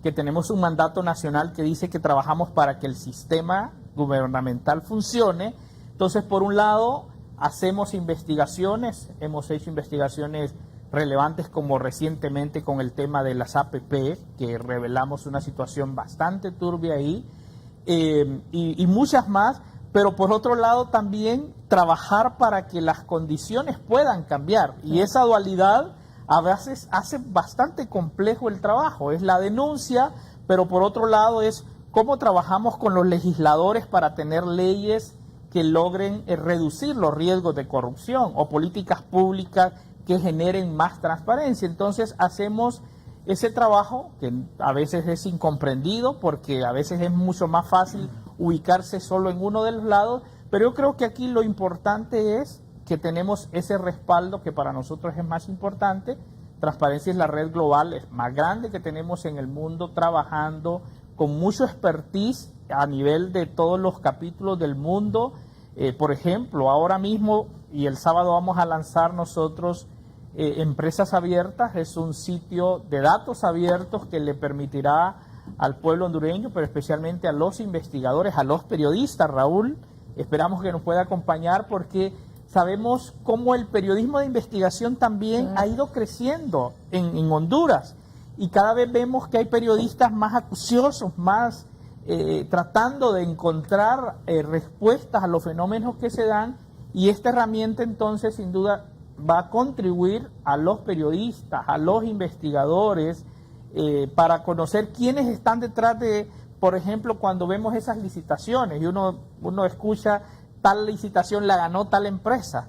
que tenemos un mandato nacional que dice que trabajamos para que el sistema gubernamental funcione. Entonces, por un lado, hacemos investigaciones, hemos hecho investigaciones relevantes como recientemente con el tema de las APP, que revelamos una situación bastante turbia ahí, y muchas más, pero por otro lado también trabajar para que las condiciones puedan cambiar, y esa dualidad a veces hace bastante complejo el trabajo. Es la denuncia, pero por otro lado es cómo trabajamos con los legisladores para tener leyes que logren reducir los riesgos de corrupción o políticas públicas que generen más transparencia. Entonces hacemos ese trabajo que a veces es incomprendido porque a veces es mucho más fácil ubicarse solo en uno de los lados, pero yo creo que aquí lo importante es que tenemos ese respaldo que para nosotros es más importante. Transparencia es la red global más grande que tenemos en el mundo, trabajando con mucho expertise a nivel de todos los capítulos del mundo. Por ejemplo, ahora mismo y el sábado vamos a lanzar nosotros Empresas Abiertas. Es un sitio de datos abiertos que le permitirá al pueblo hondureño, pero especialmente a los investigadores, a los periodistas, Raúl, esperamos que nos pueda acompañar porque sabemos cómo el periodismo de investigación también ha ido creciendo en Honduras, y cada vez vemos que hay periodistas más acuciosos, más tratando de encontrar respuestas a los fenómenos que se dan, y esta herramienta entonces sin duda va a contribuir a los periodistas, a los investigadores, para conocer quiénes están detrás de, por ejemplo, cuando vemos esas licitaciones y uno escucha tal licitación la ganó tal empresa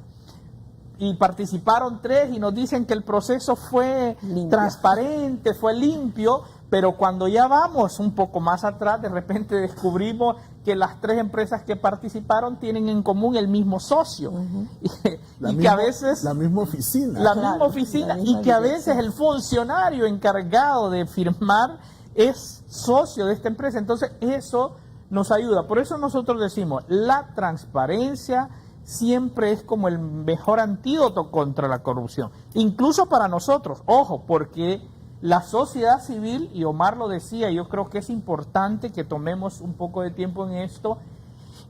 y participaron 3 y nos dicen que el proceso fue transparente, fue limpio, pero cuando ya vamos un poco más atrás, de repente descubrimos que las 3 empresas que participaron tienen en común el mismo socio, y que a veces la misma oficina, y que a veces el funcionario encargado de firmar es socio de esta empresa. Entonces eso nos ayuda. Por eso nosotros decimos, la transparencia siempre es como el mejor antídoto contra la corrupción, incluso para nosotros, ojo, porque la sociedad civil, y Omar lo decía, yo creo que es importante que tomemos un poco de tiempo en esto.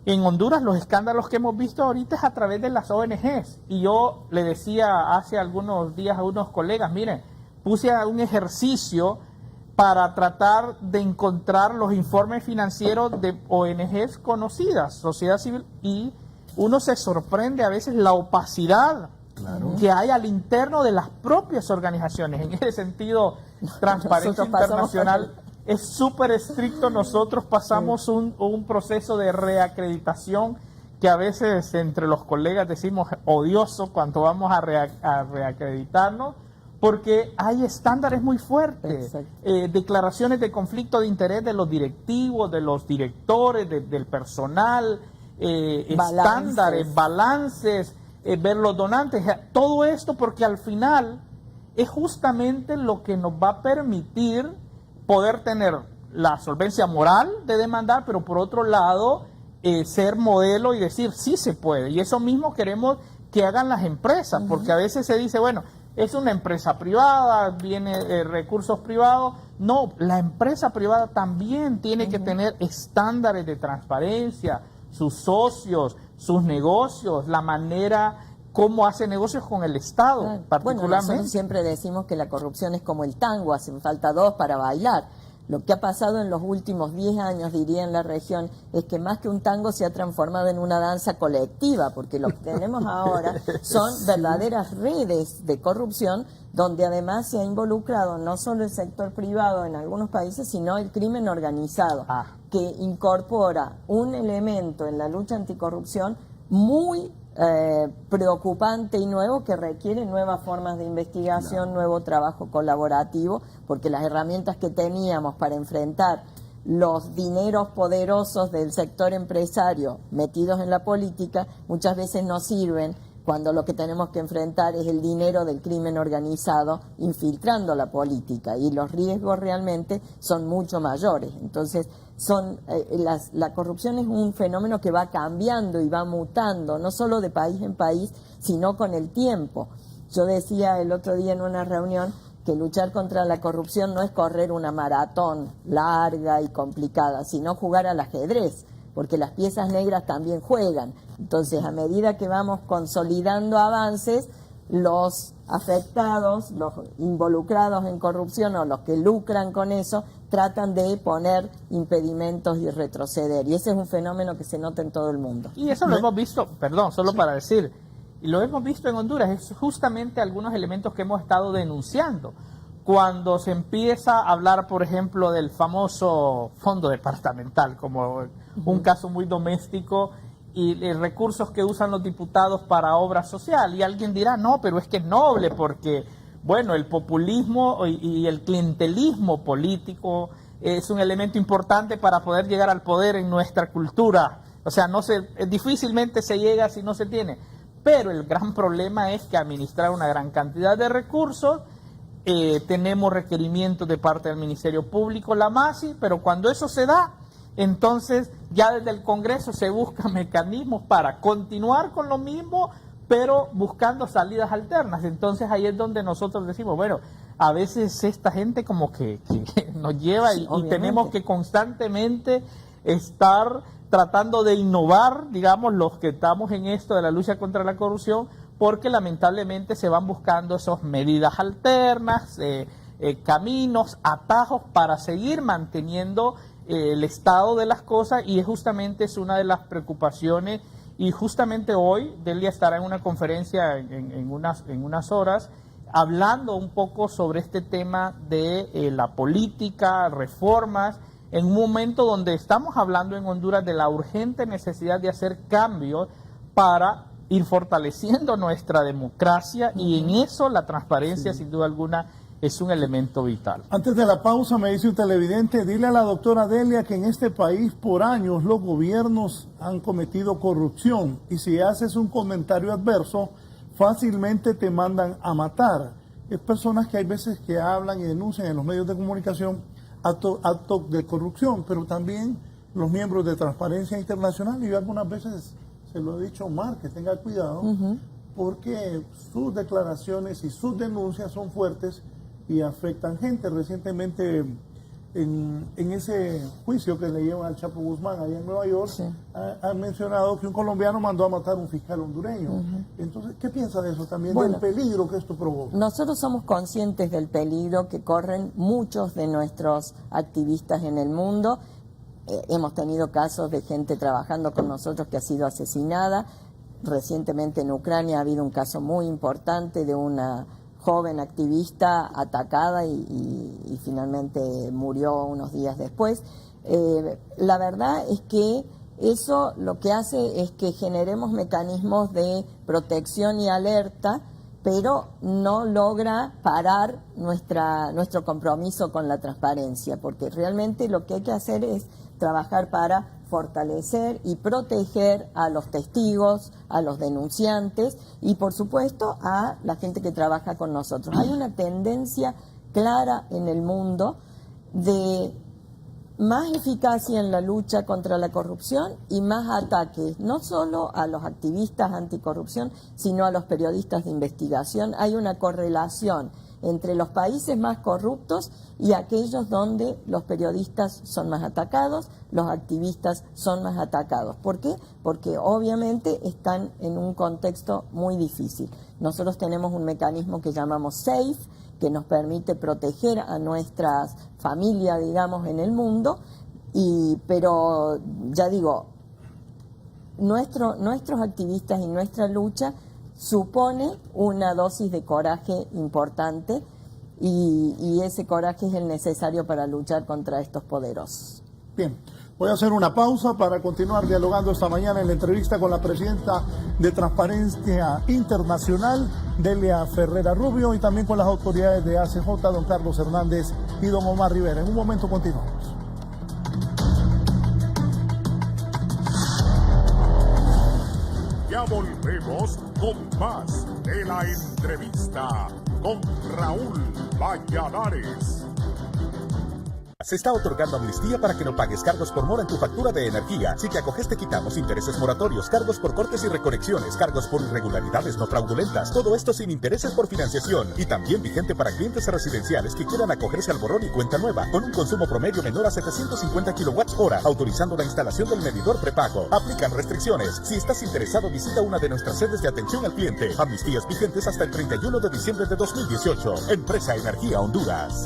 En Honduras los escándalos que hemos visto ahorita es a través de las ONGs, y yo le decía hace algunos días a unos colegas, miren, puse a un ejercicio para tratar de encontrar los informes financieros de ONGs conocidas, sociedad civil, y uno se sorprende a veces la opacidad que hay al interno de las propias organizaciones. En ese sentido, Transparencia Internacional es súper estricto. Nosotros pasamos un proceso de reacreditación que a veces entre los colegas decimos odioso cuando vamos a reacreditarnos, porque hay estándares muy fuertes, declaraciones de conflicto de interés de los directivos, de los directores, del personal, estándares, balances, ver los donantes, todo esto porque al final es justamente lo que nos va a permitir poder tener la solvencia moral de demandar, pero por otro lado ser modelo y decir sí se puede, y eso mismo queremos que hagan las empresas, porque a veces se dice, bueno, es una empresa privada, viene recursos privados. No, la empresa privada también tiene que tener estándares de transparencia, sus socios, sus negocios, la manera cómo hace negocios con el Estado, Bueno, particularmente. nosotros siempre decimos que la corrupción es como el tango, hacen falta dos para bailar. Lo que ha pasado en los últimos 10 años, diría, en la región, es que más que un tango se ha transformado en una danza colectiva, porque lo que tenemos ahora son verdaderas redes de corrupción, donde además se ha involucrado no solo el sector privado en algunos países, sino el crimen organizado, que incorpora un elemento en la lucha anticorrupción muy preocupante y nuevo, que requiere nuevas formas de investigación, nuevo trabajo colaborativo, porque las herramientas que teníamos para enfrentar los dineros poderosos del sector empresario metidos en la política muchas veces no sirven cuando lo que tenemos que enfrentar es el dinero del crimen organizado infiltrando la política, y los riesgos realmente son mucho mayores. Entonces, la corrupción es un fenómeno que va cambiando y va mutando, no solo de país en país, sino con el tiempo. Yo decía el otro día en una reunión que luchar contra la corrupción no es correr una maratón larga y complicada, sino jugar al ajedrez, porque las piezas negras también juegan. Entonces, a medida que vamos consolidando avances, los afectados, los involucrados en corrupción o los que lucran con eso, tratan de poner impedimentos y retroceder. Y ese es un fenómeno que se nota en todo el mundo. Y eso lo hemos visto, perdón, solo para decir, y lo hemos visto en Honduras, es justamente algunos elementos que hemos estado denunciando. Cuando se empieza a hablar, por ejemplo, del famoso fondo departamental, como un caso muy doméstico, y recursos que usan los diputados para obra social, y alguien dirá, no, pero es que es noble, porque, bueno, el populismo y el clientelismo político es un elemento importante para poder llegar al poder en nuestra cultura. O sea, difícilmente se llega si no se tiene. Pero el gran problema es que administrar una gran cantidad de recursos, tenemos requerimientos de parte del Ministerio Público, la MASI, pero cuando eso se da, entonces ya desde el Congreso se buscan mecanismos para continuar con lo mismo, pero buscando salidas alternas. Entonces ahí es donde nosotros decimos, bueno, a veces esta gente como que nos lleva y tenemos que constantemente estar tratando de innovar, digamos, los que estamos en esto de la lucha contra la corrupción, porque lamentablemente se van buscando esas medidas alternas, caminos, atajos para seguir manteniendo el estado de las cosas, y justamente es una de las preocupaciones. Y justamente hoy Delia estará en una conferencia en unas horas hablando un poco sobre este tema de la política, reformas, en un momento donde estamos hablando en Honduras de la urgente necesidad de hacer cambios para ir fortaleciendo nuestra democracia, y en eso la transparencia, sin duda alguna, es un elemento vital. Antes de la pausa, me dice un televidente, dile a la doctora Delia que en este país por años los gobiernos han cometido corrupción, y si haces un comentario adverso, fácilmente te mandan a matar. Es personas que hay veces que hablan y denuncian en los medios de comunicación actos de corrupción, pero también los miembros de Transparencia Internacional, y yo algunas veces se lo he dicho a Omar, que tenga cuidado, porque sus declaraciones y sus denuncias son fuertes y afectan gente. Recientemente, en ese juicio que le llevan al Chapo Guzmán allá en Nueva York, han mencionado que un colombiano mandó a matar a un fiscal hondureño. Entonces, ¿qué piensa de eso también, del peligro que esto provoca? Nosotros somos conscientes del peligro que corren muchos de nuestros activistas en el mundo. Hemos tenido casos de gente trabajando con nosotros que ha sido asesinada. Recientemente en Ucrania ha habido un caso muy importante de una joven activista atacada y finalmente murió unos días después. La verdad es que eso lo que hace es que generemos mecanismos de protección y alerta, pero no logra parar nuestro compromiso con la transparencia, porque realmente lo que hay que hacer es trabajar para fortalecer y proteger a los testigos, a los denunciantes y, por supuesto, a la gente que trabaja con nosotros. Hay una tendencia clara en el mundo de más eficacia en la lucha contra la corrupción y más ataques, no solo a los activistas anticorrupción, sino a los periodistas de investigación. Hay una correlación entre los países más corruptos y aquellos donde los periodistas son más atacados, los activistas son más atacados. ¿Por qué? Porque obviamente están en un contexto muy difícil. Nosotros tenemos un mecanismo que llamamos SAFE, que nos permite proteger a nuestras familias, digamos, en el mundo, pero ya digo, nuestros activistas y nuestra lucha supone una dosis de coraje importante y ese coraje es el necesario para luchar contra estos poderosos. Bien, voy a hacer una pausa para continuar dialogando esta mañana en la entrevista con la presidenta de Transparencia Internacional, Delia Ferrera Rubio, y también con las autoridades de ACJ, don Carlos Hernández y don Omar Rivera. En un momento continuamos. Ya volvemos con más de la entrevista con Raúl Valladares. Se está otorgando amnistía para que no pagues cargos por mora en tu factura de energía. Si te acoges, te quitamos intereses moratorios, cargos por cortes y reconexiones, cargos por irregularidades no fraudulentas. Todo esto sin intereses por financiación. Y también vigente para clientes residenciales que quieran acogerse al borrón y cuenta nueva, con un consumo promedio menor a 750 kWh, autorizando la instalación del medidor prepago. Aplican restricciones. Si estás interesado, visita una de nuestras sedes de atención al cliente. Amnistías vigentes hasta el 31 de diciembre de 2018. Empresa Energía Honduras.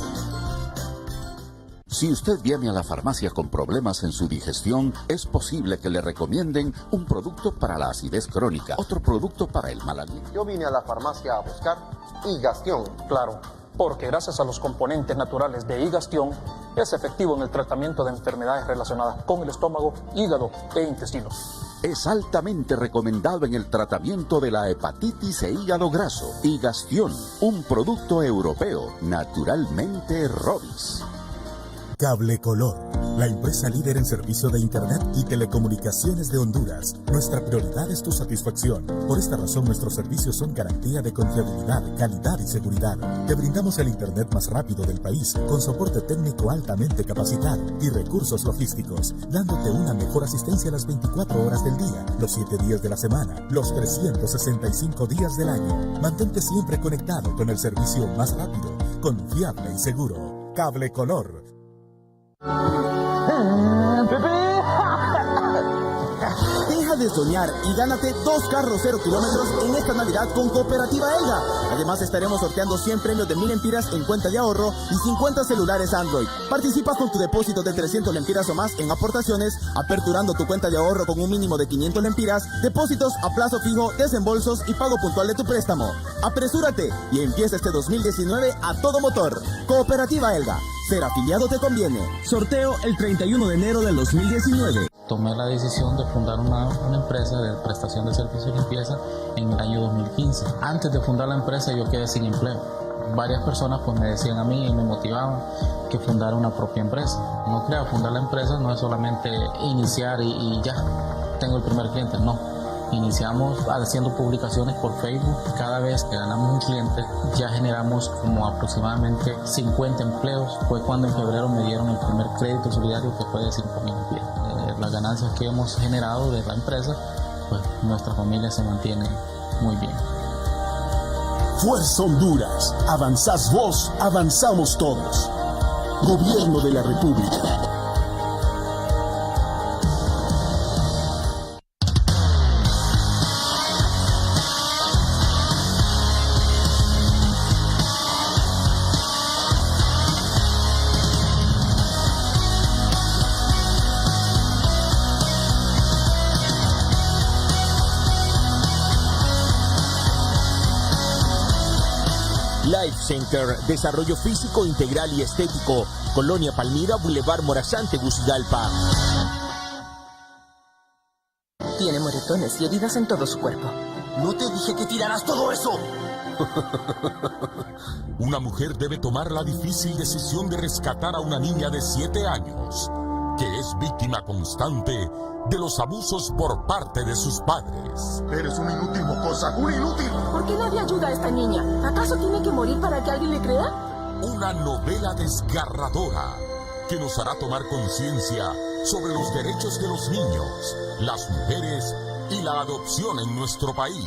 Si usted viene a la farmacia con problemas en su digestión, es posible que le recomienden un producto para la acidez crónica, otro producto para el mal aliento. Yo vine a la farmacia a buscar Higastión. Claro, porque gracias a los componentes naturales de Higastión es efectivo en el tratamiento de enfermedades relacionadas con el estómago, hígado e intestino. Es altamente recomendado en el tratamiento de la hepatitis e hígado graso. Higastión, un producto europeo, naturalmente Robis. Cable Color, la empresa líder en servicio de Internet y telecomunicaciones de Honduras. Nuestra prioridad es tu satisfacción. Por esta razón, nuestros servicios son garantía de confiabilidad, calidad y seguridad. Te brindamos el Internet más rápido del país, con soporte técnico altamente capacitado y recursos logísticos, dándote una mejor asistencia a las 24 horas del día, los 7 días de la semana, los 365 días del año. Mantente siempre conectado con el servicio más rápido, confiable y seguro. Cable Color. Deja de soñar y gánate 2 carros 0 kilómetros en esta Navidad con Cooperativa Elga. Además estaremos sorteando 100 premios de 1000 lempiras en cuenta de ahorro y 50 celulares Android. Participa con tu depósito de 300 lempiras o más en aportaciones, aperturando tu cuenta de ahorro con un mínimo de 500 lempiras, depósitos a plazo fijo, desembolsos y pago puntual de tu préstamo. Apresúrate y empieza este 2019 a todo motor. Cooperativa Elga. Ser afiliado te conviene. Sorteo el 31 de enero del 2019. Tomé la decisión de fundar una empresa de prestación de servicios de limpieza en el año 2015. Antes de fundar la empresa yo quedé sin empleo. Varias personas pues me decían a mí y me motivaban que fundara una propia empresa. No creo, fundar la empresa no es solamente iniciar y ya tengo el primer cliente, no. Iniciamos haciendo publicaciones por Facebook. Cada vez que ganamos un cliente ya generamos como aproximadamente 50 empleos. Fue cuando en febrero me dieron el primer crédito solidario, que fue de 5,000 lempiras. Las ganancias que hemos generado de la empresa, pues nuestra familia se mantiene muy bien. Fuerza Honduras, avanzás vos, avanzamos todos. Gobierno de la República. Life Center, desarrollo físico integral y estético, Colonia Palmira, Boulevard Morazán, Tegucigalpa. Tiene moretones y heridas en todo su cuerpo. ¿No te dije que tiraras todo eso? Una mujer debe tomar la difícil decisión de rescatar a una niña de 7 años, que es víctima constante de los abusos por parte de sus padres. Eres un inútil, mocosa, un inútil. ¿Por qué nadie ayuda a esta niña? ¿Acaso tiene que morir para que alguien le crea? Una novela desgarradora que nos hará tomar conciencia sobre los derechos de los niños, las mujeres y la adopción en nuestro país.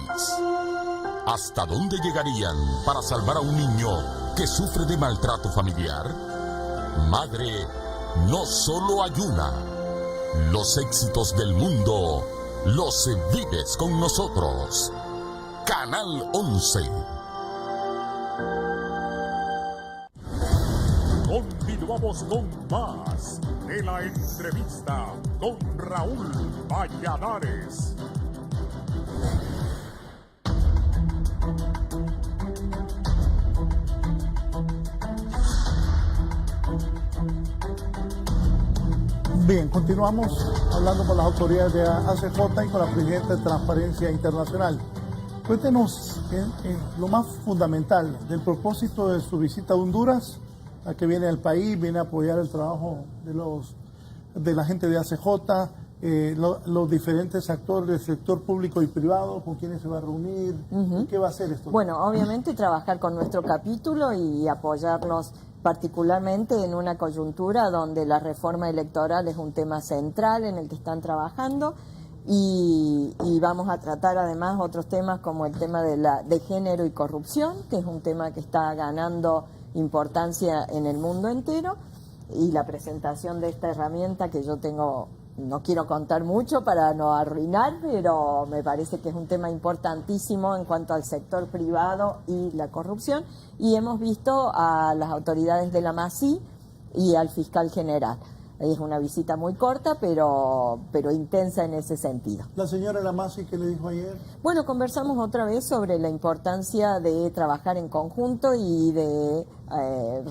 ¿Hasta dónde llegarían para salvar a un niño que sufre de maltrato familiar? Madre, no solo hay una. Los éxitos del mundo los vives con nosotros. Canal 11. Continuamos con más de la entrevista con Raúl Valladares. Bien, continuamos hablando con las autoridades de ACJ y con la presidenta de Transparencia Internacional. Cuéntenos lo más fundamental del propósito de su visita a Honduras, a que viene al país, viene a apoyar el trabajo de la gente de ACJ, los diferentes actores del sector público y privado, con quienes se va a reunir, ¿qué va a hacer esto? Bueno, obviamente trabajar con nuestro capítulo y apoyarnos particularmente en una coyuntura donde la reforma electoral es un tema central en el que están trabajando y vamos a tratar además otros temas como el tema de género y corrupción, que es un tema que está ganando importancia en el mundo entero, y la presentación de esta herramienta que yo tengo, no quiero contar mucho para no arruinar, pero me parece que es un tema importantísimo en cuanto al sector privado y la corrupción, y hemos visto a las autoridades de la MASI y al fiscal general. Es una visita muy corta, pero intensa en ese sentido. ¿La señora Lamasi qué le dijo ayer? Bueno, conversamos otra vez sobre la importancia de trabajar en conjunto y de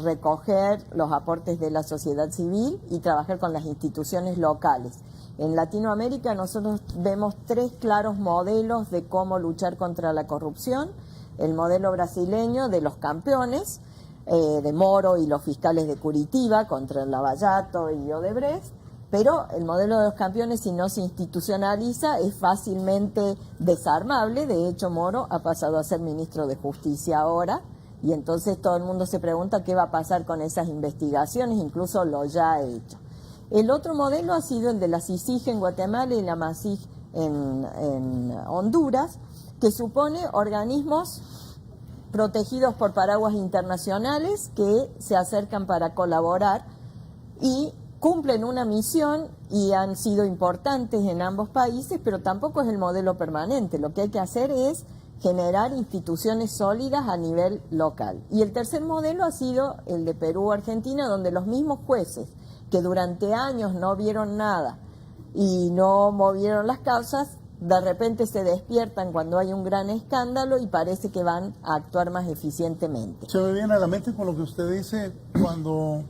recoger los aportes de la sociedad civil y trabajar con las instituciones locales. En Latinoamérica nosotros vemos 3 claros modelos de cómo luchar contra la corrupción. El modelo brasileño de los campeones, de Moro y los fiscales de Curitiba contra el Lavallato y Odebrecht, pero el modelo de los campeones, si no se institucionaliza, es fácilmente desarmable. De hecho, Moro ha pasado a ser ministro de Justicia ahora, y entonces todo el mundo se pregunta qué va a pasar con esas investigaciones, incluso lo ya ha hecho. El otro modelo ha sido el de la CICIG en Guatemala y la MASIG en Honduras, que supone organismos protegidos por paraguas internacionales que se acercan para colaborar y cumplen una misión y han sido importantes en ambos países, pero tampoco es el modelo permanente. Lo que hay que hacer es generar instituciones sólidas a nivel local. Y el tercer modelo ha sido el de Perú-Argentina, donde los mismos jueces que durante años no vieron nada y no movieron las causas, de repente se despiertan cuando hay un gran escándalo y parece que van a actuar más eficientemente. Se me viene a la mente con lo que usted dice cuando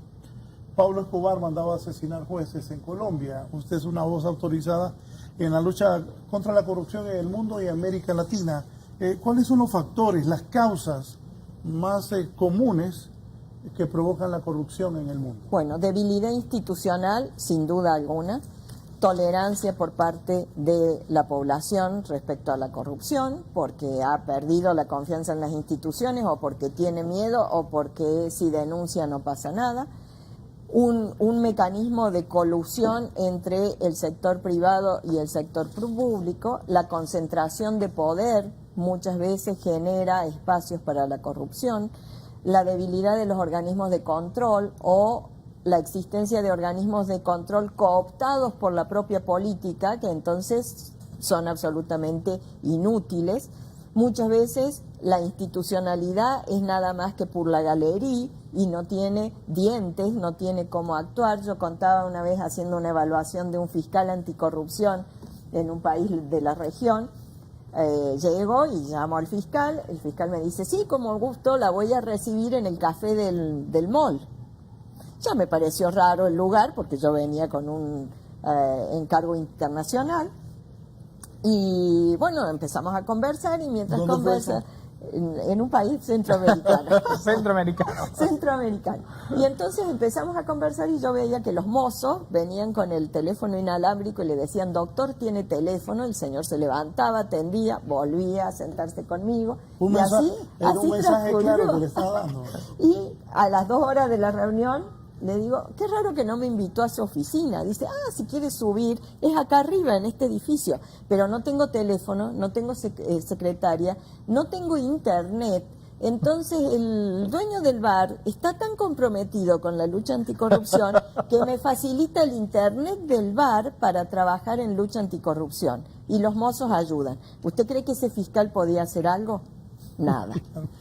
Pablo Escobar mandaba a asesinar jueces en Colombia. Usted es una voz autorizada en la lucha contra la corrupción en el mundo y América Latina. ¿Cuáles son los factores, las causas más comunes que provocan la corrupción en el mundo? Bueno, debilidad institucional, sin duda alguna. Tolerancia por parte de la población respecto a la corrupción, porque ha perdido la confianza en las instituciones o porque tiene miedo o porque si denuncia no pasa nada. Un mecanismo de colusión entre el sector privado y el sector público. La concentración de poder muchas veces genera espacios para la corrupción. La debilidad de los organismos de control o la existencia de organismos de control cooptados por la propia política, que entonces son absolutamente inútiles. Muchas veces la institucionalidad es nada más que por la galería y no tiene dientes, no tiene cómo actuar. Yo contaba una vez haciendo una evaluación de un fiscal anticorrupción en un país de la región. Llego y llamo al fiscal, el fiscal me dice, sí, con gusto, la voy a recibir en el café del mall. Ya me pareció raro el lugar porque yo venía con un encargo internacional y bueno, empezamos a conversar y mientras conversa en un país centroamericano. Centroamericano. Y entonces empezamos a conversar y yo veía que los mozos venían con el teléfono inalámbrico y le decían, doctor, tiene teléfono. El señor se levantaba, atendía, volvía a sentarse conmigo. Un mensaje claro que le estaba dando. Y a las 2 horas de la reunión le digo, qué raro que no me invitó a su oficina. Dice, si quiere subir, es acá arriba en este edificio, pero no tengo teléfono, no tengo secretaria, no tengo internet. Entonces el dueño del bar está tan comprometido con la lucha anticorrupción que me facilita el internet del bar para trabajar en lucha anticorrupción. Y los mozos ayudan. ¿Usted cree que ese fiscal podía hacer algo? Nada.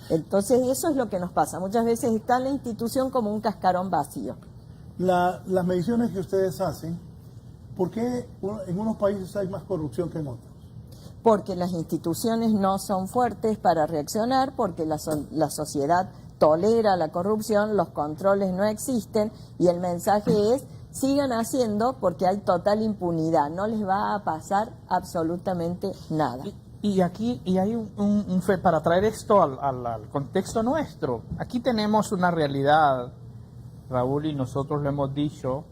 Entonces eso es lo que nos pasa. Muchas veces está en la institución como un cascarón vacío. Las mediciones que ustedes hacen, ¿por qué en unos países hay más corrupción que en otros? Porque las instituciones no son fuertes para reaccionar, porque la sociedad tolera la corrupción, los controles no existen y el mensaje es sigan haciendo porque hay total impunidad, no les va a pasar absolutamente nada. Y aquí hay un para traer esto al contexto nuestro. Aquí tenemos una realidad, Raúl, y nosotros lo hemos dicho,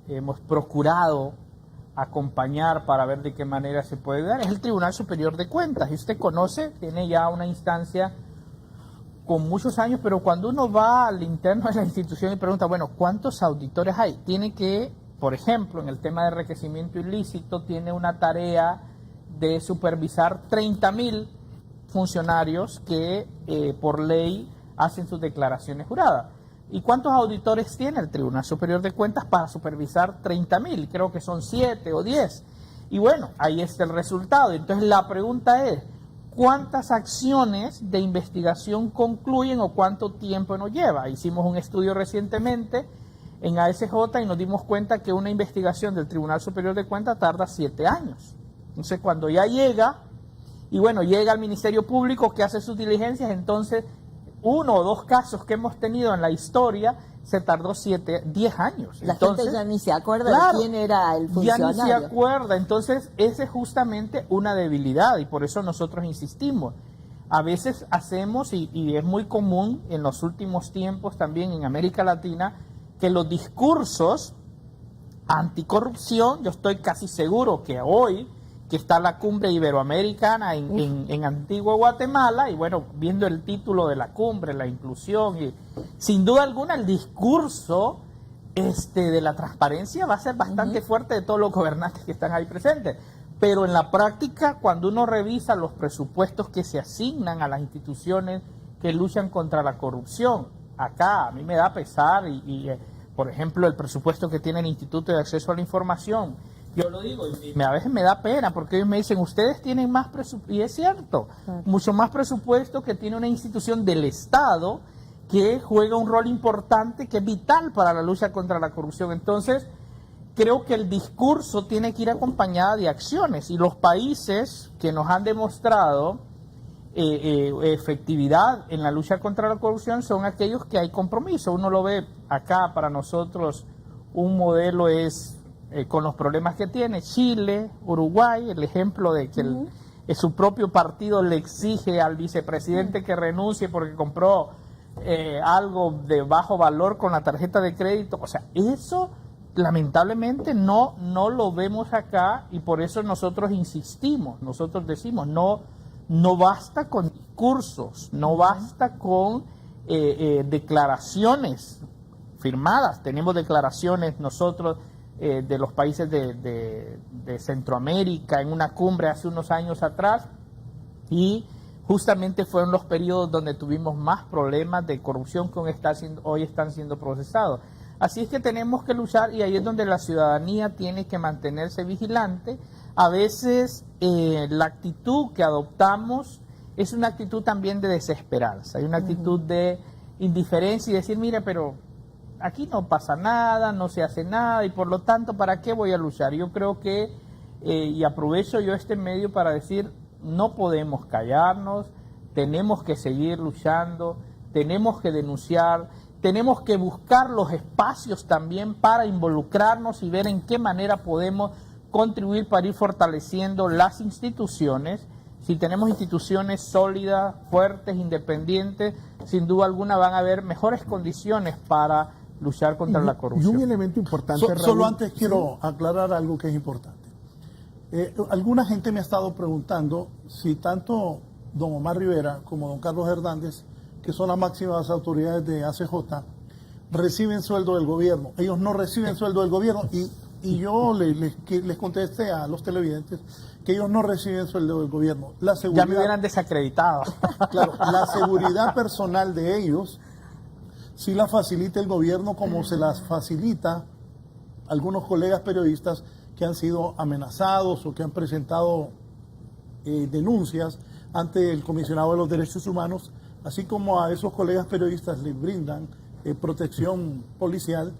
hemos procurado acompañar para ver de qué manera se puede dar. Es el Tribunal Superior de Cuentas, y usted conoce, tiene ya una instancia con muchos años, pero cuando uno va al interno de la institución y pregunta, bueno, ¿cuántos auditores hay? Tiene que, por ejemplo, en el tema de enriquecimiento ilícito, tiene una tarea de supervisar 30.000 funcionarios que por ley hacen sus declaraciones juradas. ¿Y cuántos auditores tiene el Tribunal Superior de Cuentas para supervisar 30.000? Creo que son 7 o 10. Y bueno, ahí está el resultado. Entonces la pregunta es, ¿cuántas acciones de investigación concluyen o cuánto tiempo nos lleva? Hicimos un estudio recientemente en ASJ y nos dimos cuenta que una investigación del Tribunal Superior de Cuentas tarda 7 años. Entonces, cuando ya llega, y bueno, llega al Ministerio Público que hace sus diligencias, entonces 1 o 2 casos que hemos tenido en la historia se tardó 10 años. La entonces, gente ya ni se acuerda de quién era el funcionario. Ya ni se acuerda. Entonces, esa es justamente una debilidad y por eso nosotros insistimos. A veces hacemos, y es muy común en los últimos tiempos también en América Latina, que los discursos anticorrupción, yo estoy casi seguro que hoy, que está la cumbre iberoamericana en Antigua Guatemala, y bueno, viendo el título de la cumbre, la inclusión, y sin duda alguna el discurso de la transparencia va a ser bastante fuerte de todos los gobernantes que están ahí presentes. Pero en la práctica, cuando uno revisa los presupuestos que se asignan a las instituciones que luchan contra la corrupción, acá a mí me da pesar, por ejemplo, el presupuesto que tiene el Instituto de Acceso a la Información. Yo lo digo, y a veces me da pena porque ellos me dicen, ustedes tienen más presupuesto, y es cierto, mucho más presupuesto que tiene una institución del Estado que juega un rol importante, que es vital para la lucha contra la corrupción. Entonces, creo que el discurso tiene que ir acompañado de acciones, y los países que nos han demostrado efectividad en la lucha contra la corrupción son aquellos que hay compromiso. Uno lo ve acá, para nosotros un modelo es con los problemas que tiene Chile, Uruguay, el ejemplo de que su propio partido le exige al vicepresidente que renuncie porque compró algo de bajo valor con la tarjeta de crédito. O sea, eso lamentablemente no lo vemos acá, y por eso nosotros insistimos, nosotros decimos, no basta con discursos, no basta con declaraciones firmadas. Tenemos declaraciones nosotros de los países de Centroamérica en una cumbre hace unos años atrás, y justamente fueron los periodos donde tuvimos más problemas de corrupción que hoy están siendo procesados. Así es que tenemos que luchar, y ahí es donde la ciudadanía tiene que mantenerse vigilante. A veces la actitud que adoptamos es una actitud también de desesperanza, hay una actitud de indiferencia y decir, mire, pero aquí no pasa nada, no se hace nada, y por lo tanto, ¿para qué voy a luchar? Yo creo que, y aprovecho yo este medio para decir, no podemos callarnos, tenemos que seguir luchando, tenemos que denunciar, tenemos que buscar los espacios también para involucrarnos y ver en qué manera podemos contribuir para ir fortaleciendo las instituciones. Si tenemos instituciones sólidas, fuertes, independientes, sin duda alguna van a haber mejores condiciones para luchar contra la corrupción. Y un elemento importante, Raúl, solo antes quiero aclarar algo que es importante. Alguna gente me ha estado preguntando si tanto don Omar Rivera como don Carlos Hernández, que son las máximas autoridades de ACJ, reciben sueldo del gobierno. Ellos no reciben sueldo del gobierno y yo les contesté a los televidentes que ellos no reciben sueldo del gobierno. La seguridad, ya me hubieran desacreditado. Claro, la seguridad personal de ellos sí la facilita el gobierno, como se las facilita algunos colegas periodistas que han sido amenazados o que han presentado denuncias ante el Comisionado de los Derechos Humanos, así como a esos colegas periodistas les brindan protección policial.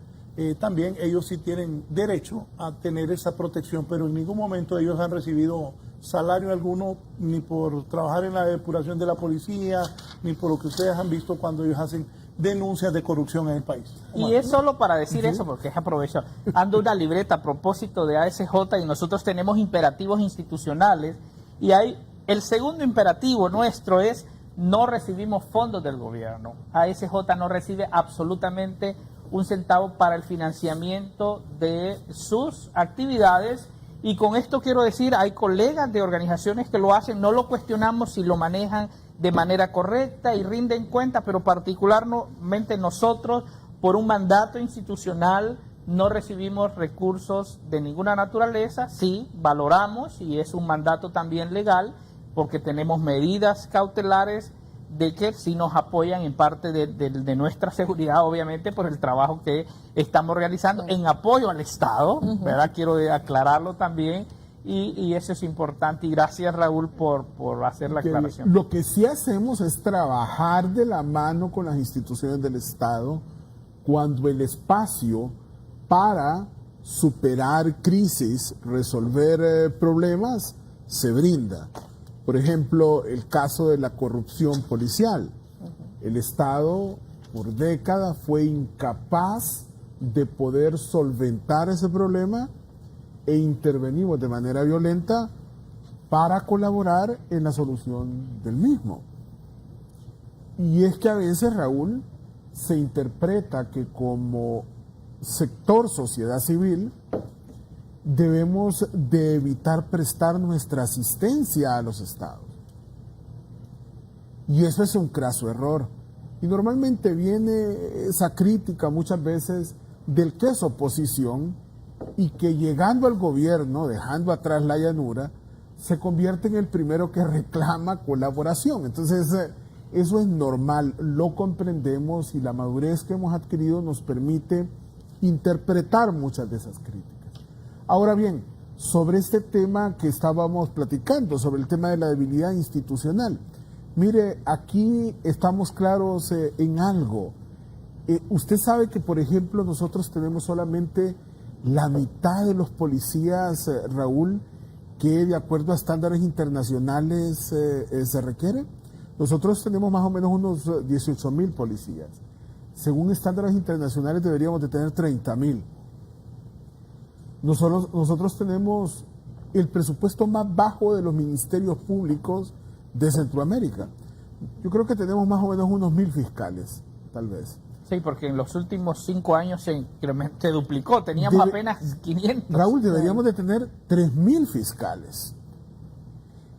También ellos sí tienen derecho a tener esa protección, pero en ningún momento ellos han recibido salario alguno, ni por trabajar en la depuración de la policía, ni por lo que ustedes han visto cuando ellos hacen denuncias de corrupción en el país. Y es solo para decir eso, porque es aprovecho. Ando una libreta a propósito de ASJ y nosotros tenemos imperativos institucionales y hay el segundo imperativo nuestro es no recibimos fondos del gobierno. ASJ no recibe absolutamente un centavo para el financiamiento de sus actividades y con esto quiero decir, hay colegas de organizaciones que lo hacen, no lo cuestionamos si lo manejan de manera correcta y rinden cuenta, pero particularmente nosotros, por un mandato institucional, no recibimos recursos de ninguna naturaleza, sí, valoramos y es un mandato también legal, porque tenemos medidas cautelares de que sí nos apoyan en parte de nuestra seguridad, obviamente, por el trabajo que estamos realizando en apoyo al Estado, ¿verdad? Quiero aclararlo también, y eso es importante, y gracias, Raúl, por hacer la aclaración. Lo que sí hacemos es trabajar de la mano con las instituciones del Estado cuando el espacio para superar crisis, resolver problemas, se brinda. Por ejemplo, el caso de la corrupción policial. El Estado por décadas fue incapaz de poder solventar ese problema e intervenimos de manera violenta para colaborar en la solución del mismo. Y es que a veces, Raúl, se interpreta que como sector sociedad civil debemos de evitar prestar nuestra asistencia a los estados. Y eso es un craso error. Y normalmente viene esa crítica muchas veces del que es oposición y que llegando al gobierno, dejando atrás la llanura, se convierte en el primero que reclama colaboración. Entonces, eso es normal, lo comprendemos y la madurez que hemos adquirido nos permite interpretar muchas de esas críticas. Ahora bien, sobre este tema que estábamos platicando, sobre el tema de la debilidad institucional, mire, aquí estamos claros en algo. Usted sabe que, por ejemplo, nosotros tenemos solamente la mitad de los policías, Raúl, que de acuerdo a estándares internacionales se requieren. Nosotros tenemos más o menos unos 18,000 policías. Según estándares internacionales deberíamos de tener 30,000. Nosotros tenemos el presupuesto más bajo de los ministerios públicos de Centroamérica. Yo creo que tenemos más o menos unos 1,000 fiscales, tal vez. Sí, porque en los últimos 5 años se duplicó, teníamos apenas 500. Raúl, deberíamos de tener 3,000 fiscales.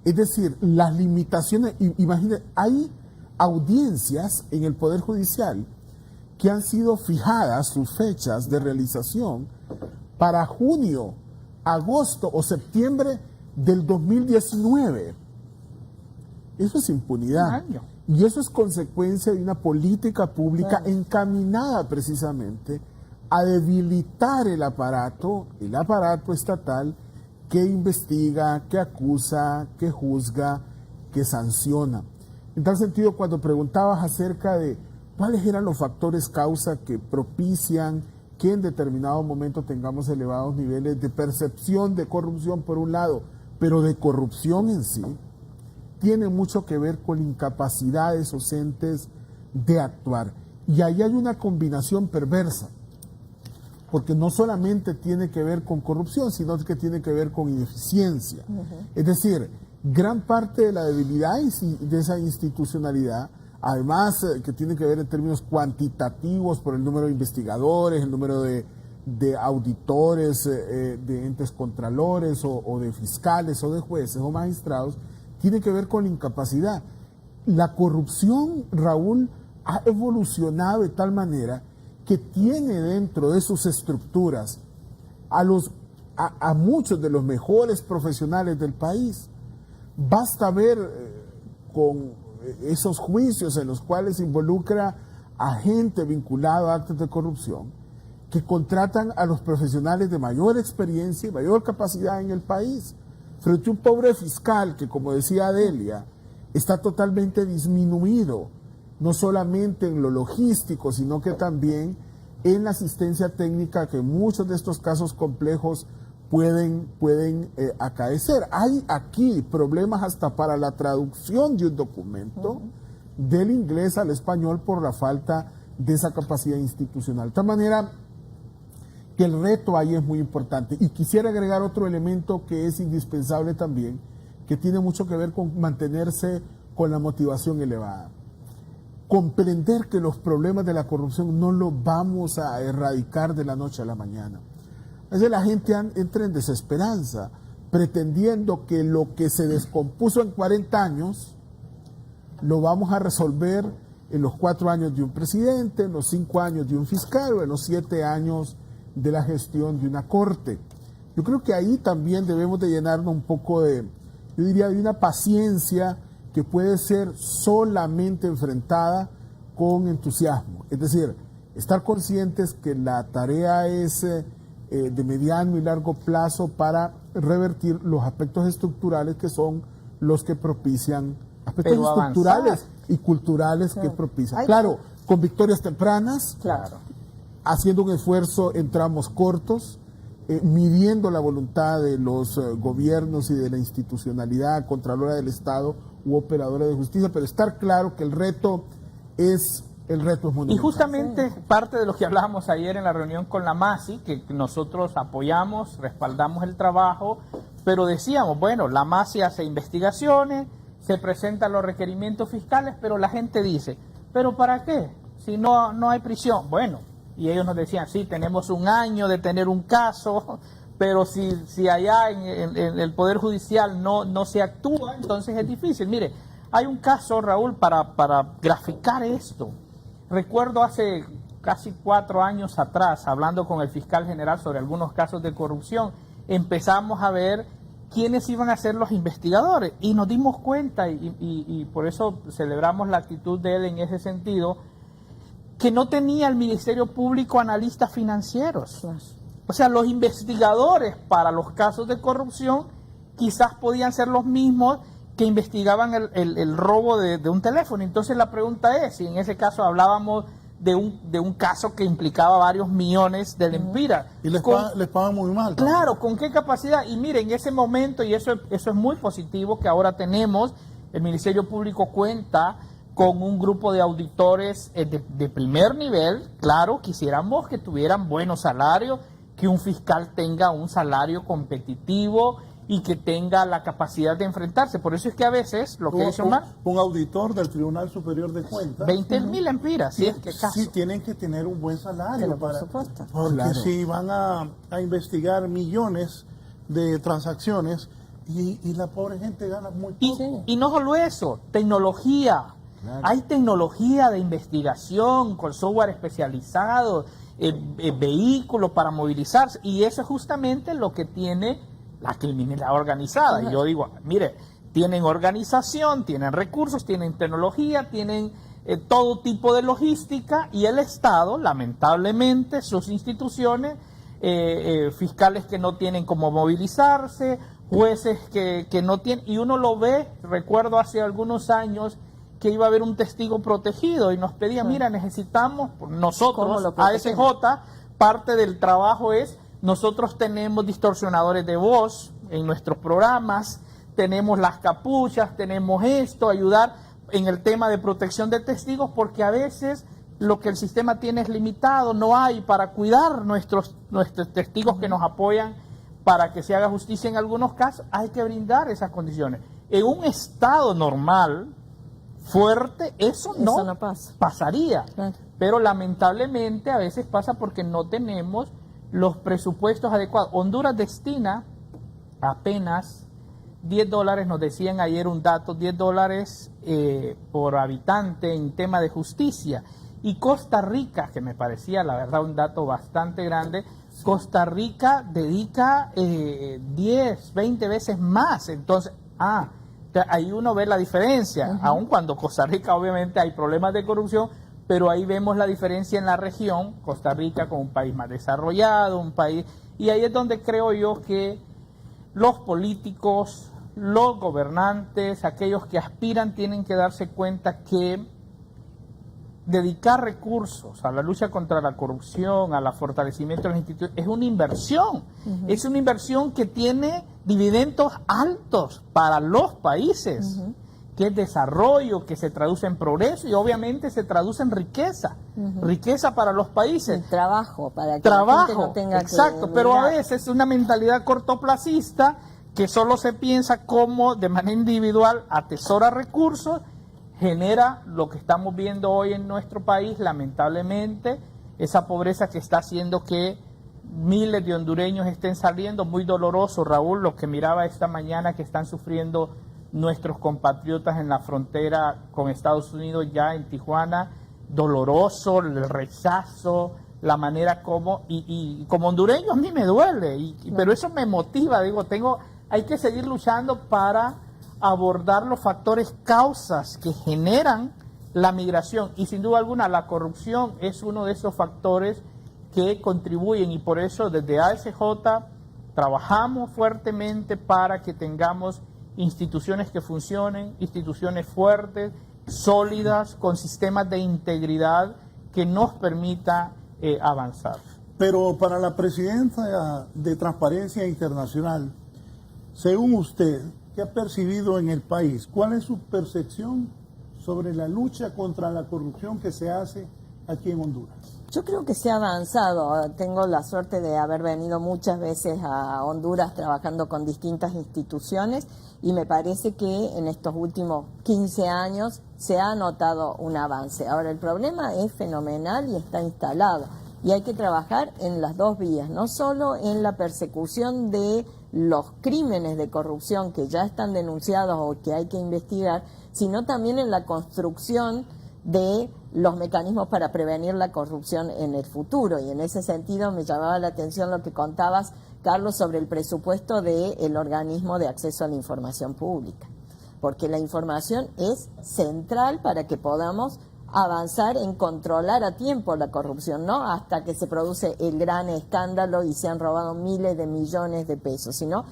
Es decir, las limitaciones, imagínate, hay audiencias en el Poder Judicial que han sido fijadas sus fechas de realización para junio, agosto o septiembre del 2019. Eso es impunidad. Y eso es consecuencia de una política pública encaminada precisamente a debilitar el aparato estatal que investiga, que acusa, que juzga, que sanciona. En tal sentido, cuando preguntabas acerca de cuáles eran los factores causa que propician que en determinado momento tengamos elevados niveles de percepción de corrupción por un lado, pero de corrupción en sí, tiene mucho que ver con incapacidades docentes de actuar. Y ahí hay una combinación perversa, porque no solamente tiene que ver con corrupción, sino que tiene que ver con ineficiencia. Es decir, gran parte de la debilidad de esa institucionalidad, además que tiene que ver en términos cuantitativos por el número de investigadores, el número de auditores, de entes contralores o de fiscales o de jueces o magistrados, tiene que ver con la incapacidad. La corrupción, Raúl, ha evolucionado de tal manera que tiene dentro de sus estructuras a muchos de los mejores profesionales del país. Basta ver con esos juicios en los cuales se involucra a gente vinculada a actos de corrupción, que contratan a los profesionales de mayor experiencia y mayor capacidad en el país, frente a un pobre fiscal que, como decía Adelia, está totalmente disminuido, no solamente en lo logístico, sino que también en la asistencia técnica que muchos de estos casos complejos pueden acaecer. Hay aquí problemas hasta para la traducción de un documento del inglés al español por la falta de esa capacidad institucional. De tal manera que el reto ahí es muy importante. Y quisiera agregar otro elemento que es indispensable también, que tiene mucho que ver con mantenerse con la motivación elevada. Comprender que los problemas de la corrupción no los vamos a erradicar de la noche a la mañana. A veces la gente entra en desesperanza, pretendiendo que lo que se descompuso en 40 años lo vamos a resolver en los 4 años de un presidente, en los 5 años de un fiscal o en los 7 años de la gestión de una corte. Yo creo que ahí también debemos de llenarnos un poco de, yo diría, de una paciencia que puede ser solamente enfrentada con entusiasmo. Es decir, estar conscientes que la tarea es de mediano y largo plazo para revertir los aspectos estructurales que son los que propician, aspectos estructurales y culturales que propician. Claro, con victorias tempranas, haciendo un esfuerzo en tramos cortos, midiendo la voluntad de los gobiernos y de la institucionalidad, Contralora del Estado u operadora de justicia, pero estar claro que el reto es monumental. Y justamente parte de lo que hablábamos ayer en la reunión con la MASI, que nosotros apoyamos, respaldamos el trabajo, pero decíamos, bueno, la MASI hace investigaciones, se presentan los requerimientos fiscales, pero la gente dice, ¿pero para qué? Si no hay prisión. Bueno, y ellos nos decían, sí, tenemos 1 año de tener un caso, pero si allá en el Poder Judicial no se actúa, entonces es difícil. Mire, hay un caso, Raúl, para graficar esto. Recuerdo hace casi 4 años atrás, hablando con el fiscal general sobre algunos casos de corrupción, empezamos a ver quiénes iban a ser los investigadores y nos dimos cuenta, y por eso celebramos la actitud de él en ese sentido, que no tenía el Ministerio Público analistas financieros. O sea, los investigadores para los casos de corrupción quizás podían ser los mismos que investigaban el robo de un teléfono. Entonces la pregunta es, si en ese caso hablábamos de un caso que implicaba varios millones de lempiras. Y les pagan muy mal. Claro, ¿con qué capacidad? Y miren, en ese momento, y eso es muy positivo que ahora tenemos, el Ministerio Público cuenta con un grupo de auditores de primer nivel. Claro, quisiéramos que tuvieran buenos salarios, que un fiscal tenga un salario competitivo y que tenga la capacidad de enfrentarse. Por eso es que a veces, lo que dice Omar, un auditor del Tribunal Superior de Cuentas, 20.000 lempiras, sí, tienen que tener un buen salario, por supuesto. Porque si van a investigar millones de transacciones y la pobre gente gana muy poco. Y no solo eso, tecnología. Claro. Hay tecnología de investigación con software especializado, vehículos para movilizarse, y eso es justamente lo que tiene la criminalidad organizada. Y yo digo, mire, tienen organización, tienen recursos, tienen tecnología, tienen todo tipo de logística, y el Estado, lamentablemente, sus instituciones, fiscales que no tienen cómo movilizarse, jueces que no tienen, y uno lo ve. Recuerdo hace algunos años que iba a haber un testigo protegido y nos pedía, mira, necesitamos, nosotros, ASJ, parte del trabajo es, nosotros tenemos distorsionadores de voz en nuestros programas, tenemos las capuchas, tenemos esto, ayudar en el tema de protección de testigos, porque a veces lo que el sistema tiene es limitado, no hay para cuidar nuestros testigos que nos apoyan para que se haga justicia en algunos casos. Hay que brindar esas condiciones. En un estado normal, fuerte, eso no pasaría. Claro. Pero lamentablemente a veces pasa porque no tenemos los presupuestos adecuados. Honduras destina apenas $10, nos decían ayer un dato, $10 por habitante en tema de justicia. Y Costa Rica, que me parecía la verdad un dato bastante grande, Costa Rica dedica 10, 20 veces más. Entonces, ahí uno ve la diferencia, aun cuando Costa Rica obviamente hay problemas de corrupción, pero ahí vemos la diferencia en la región, Costa Rica como un país más desarrollado, un país, y ahí es donde creo yo que los políticos, los gobernantes, aquellos que aspiran tienen que darse cuenta que dedicar recursos a la lucha contra la corrupción, al fortalecimiento de las instituciones, es una inversión. Es una inversión que tiene dividendos altos para los países, que es desarrollo, que se traduce en progreso y obviamente se traduce en riqueza. Riqueza para los países. El trabajo, para que la gente no tenga exacto, que pero a mirar. veces es una mentalidad cortoplacista que solo se piensa cómo de manera individual atesora recursos, genera lo que estamos viendo hoy en nuestro país, lamentablemente, esa pobreza que está haciendo que miles de hondureños estén saliendo. Muy doloroso, Raúl, lo que miraba esta mañana que están sufriendo nuestros compatriotas en la frontera con Estados Unidos, ya en Tijuana. Doloroso, el rechazo, la manera como, y como hondureño a mí me duele, pero eso me motiva, hay que seguir luchando para abordar los factores, causas que generan la migración, y sin duda alguna la corrupción es uno de esos factores que contribuyen, y por eso desde ASJ trabajamos fuertemente para que tengamos instituciones que funcionen, instituciones fuertes, sólidas, con sistemas de integridad que nos permita avanzar. Pero para la presidenta de Transparencia Internacional, según usted, ¿qué ha percibido en el país? ¿Cuál es su percepción sobre la lucha contra la corrupción que se hace aquí en Honduras? Yo creo que se ha avanzado. Tengo la suerte de haber venido muchas veces a Honduras trabajando con distintas instituciones y me parece que en estos últimos 15 años se ha notado un avance. Ahora, el problema es fenomenal y está instalado. Y hay que trabajar en las dos vías, no solo en la persecución de los crímenes de corrupción que ya están denunciados o que hay que investigar, sino también en la construcción de los mecanismos para prevenir la corrupción en el futuro. Y en ese sentido me llamaba la atención lo que contabas, Carlos, sobre el presupuesto del organismo de acceso a la información pública, porque la información es central para que podamos avanzar en controlar a tiempo la corrupción, no hasta que se produce el gran escándalo y se han robado miles de millones de pesos, sino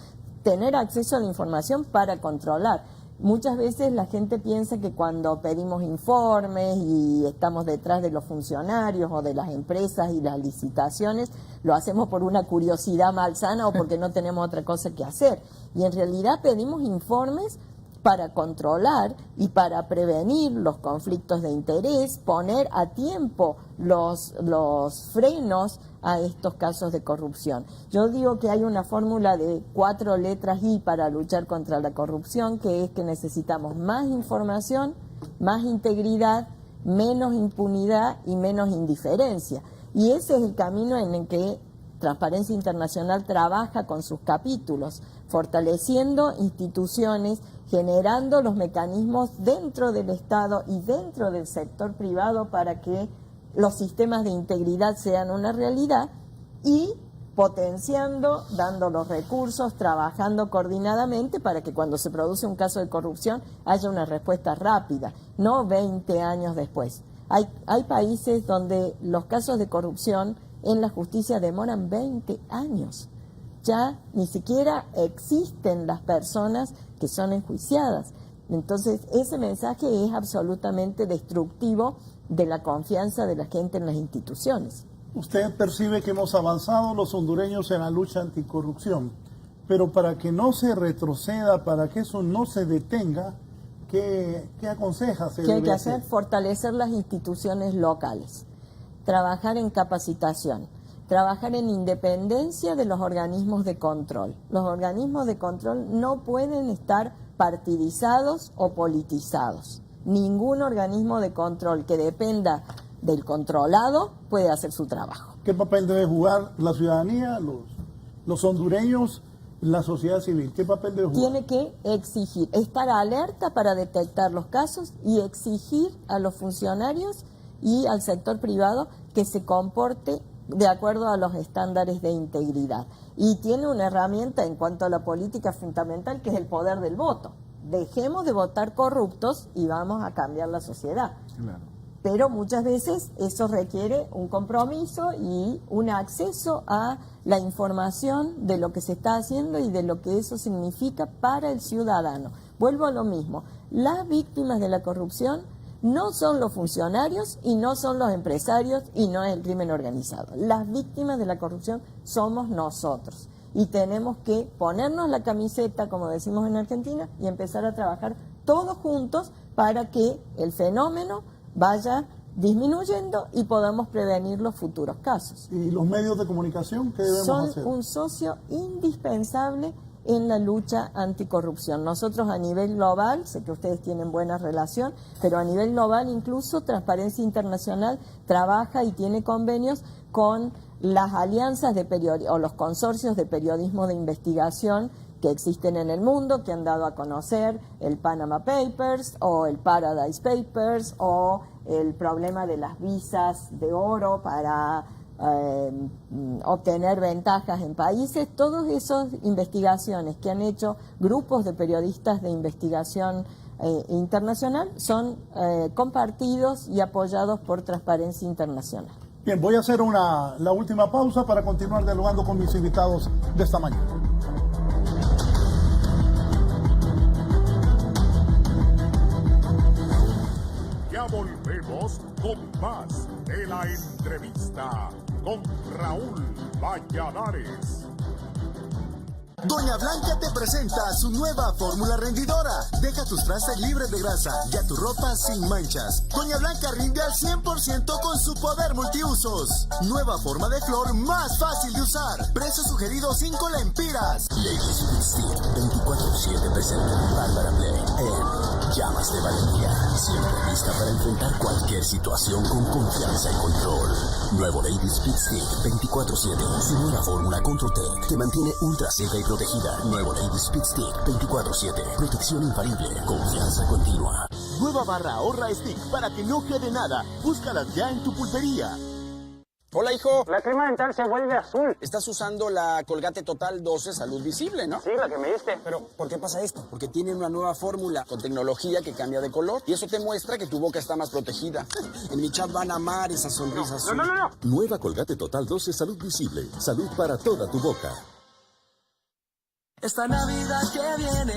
tener acceso a la información para controlar. Muchas veces la gente piensa que cuando pedimos informes y estamos detrás de los funcionarios o de las empresas y las licitaciones, lo hacemos por una curiosidad malsana o porque no tenemos otra cosa que hacer. Y en realidad pedimos informes para controlar y para prevenir los conflictos de interés, poner a tiempo los frenos a estos casos de corrupción. Yo digo que hay una fórmula de 4 letras I para luchar contra la corrupción, que es que necesitamos más información, más integridad, menos impunidad y menos indiferencia. Y ese es el camino en el que Transparencia Internacional trabaja con sus capítulos, fortaleciendo instituciones, generando los mecanismos dentro del Estado y dentro del sector privado para que los sistemas de integridad sean una realidad y potenciando, dando los recursos, trabajando coordinadamente para que cuando se produce un caso de corrupción haya una respuesta rápida, no 20 años después. Hay países donde los casos de corrupción en la justicia demoran 20 años. Ya ni siquiera existen las personas que son enjuiciadas. Entonces, ese mensaje es absolutamente destructivo de la confianza de la gente en las instituciones. Usted percibe que hemos avanzado los hondureños en la lucha anticorrupción, pero para que no se retroceda, para que eso no se detenga, ¿qué aconseja? ¿Qué hay que hacer? Fortalecer las instituciones locales, trabajar en capacitación, trabajar en independencia de los organismos de control. Los organismos de control no pueden estar partidizados o politizados. Ningún organismo de control que dependa del controlado puede hacer su trabajo. ¿Qué papel debe jugar la ciudadanía, los hondureños, la sociedad civil? ¿Qué papel debe jugar? Tiene que exigir, estar alerta para detectar los casos y exigir a los funcionarios y al sector privado que se comporte de acuerdo a los estándares de integridad. Y tiene una herramienta en cuanto a la política fundamental, que es el poder del voto. Dejemos de votar corruptos y vamos a cambiar la sociedad. Claro. Pero muchas veces eso requiere un compromiso y un acceso a la información de lo que se está haciendo y de lo que eso significa para el ciudadano. Vuelvo a lo mismo, las víctimas de la corrupción no son los funcionarios y no son los empresarios y no es el crimen organizado. Las víctimas de la corrupción somos nosotros y tenemos que ponernos la camiseta, como decimos en Argentina, y empezar a trabajar todos juntos para que el fenómeno vaya disminuyendo y podamos prevenir los futuros casos. ¿Y los medios de comunicación qué debemos hacer? Son un socio indispensable en la lucha anticorrupción. Nosotros a nivel global, sé que ustedes tienen buena relación, pero a nivel global incluso Transparencia Internacional trabaja y tiene convenios con las alianzas de o los consorcios de periodismo de investigación que existen en el mundo, que han dado a conocer el Panama Papers o el Paradise Papers o el problema de las visas de oro para obtener ventajas en países. Todas esas investigaciones que han hecho grupos de periodistas de investigación internacional son compartidos y apoyados por Transparencia Internacional. Bien, voy a hacer la última pausa para continuar dialogando con mis invitados de esta mañana. Ya volvemos con más de la entrevista con Raúl Valladares. Doña Blanca te presenta su nueva fórmula rendidora. Deja tus trastes libres de grasa y a tu ropa sin manchas. Doña Blanca rinde al 100% con su poder multiusos. Nueva forma de flor más fácil de usar. Precio sugerido 5 lempiras. Ladies Speed 24/7 presenta Bárbara Blade en Llamas de Valencia. Siempre lista para enfrentar cualquier situación con confianza y control. Nuevo Lady Speed Stick 24/7. Su nueva fórmula Controtec te mantiene ultra seca y protegida. Nuevo Lady Speed Stick 24/7. Protección infalible. Confianza continua. Nueva barra ahorra stick para que no quede nada. Búscalas ya en tu pulpería. Hola, hijo. La crema dental se vuelve azul. Estás usando la Colgate Total 12 Salud Visible, ¿no? Sí, la que me diste. Pero, ¿por qué pasa esto? Porque tiene una nueva fórmula con tecnología que cambia de color. Y eso te muestra que tu boca está más protegida. En mi chat van a amar esa sonrisa azul. No. Nueva Colgate Total 12 Salud Visible. Salud para toda tu boca. Esta Navidad que viene,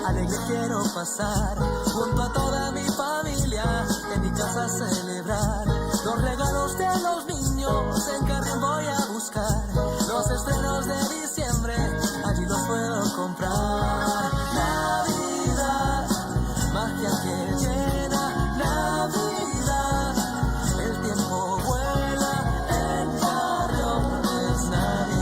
alegre quiero pasar, junto a toda mi familia, en mi casa celebrar. Los regalos de los niños, en Carmen voy a buscar. Los estrenos de diciembre, allí los puedo comprar. Navidad, magia que llena, Navidad, el tiempo vuela, el barrio es Navidad.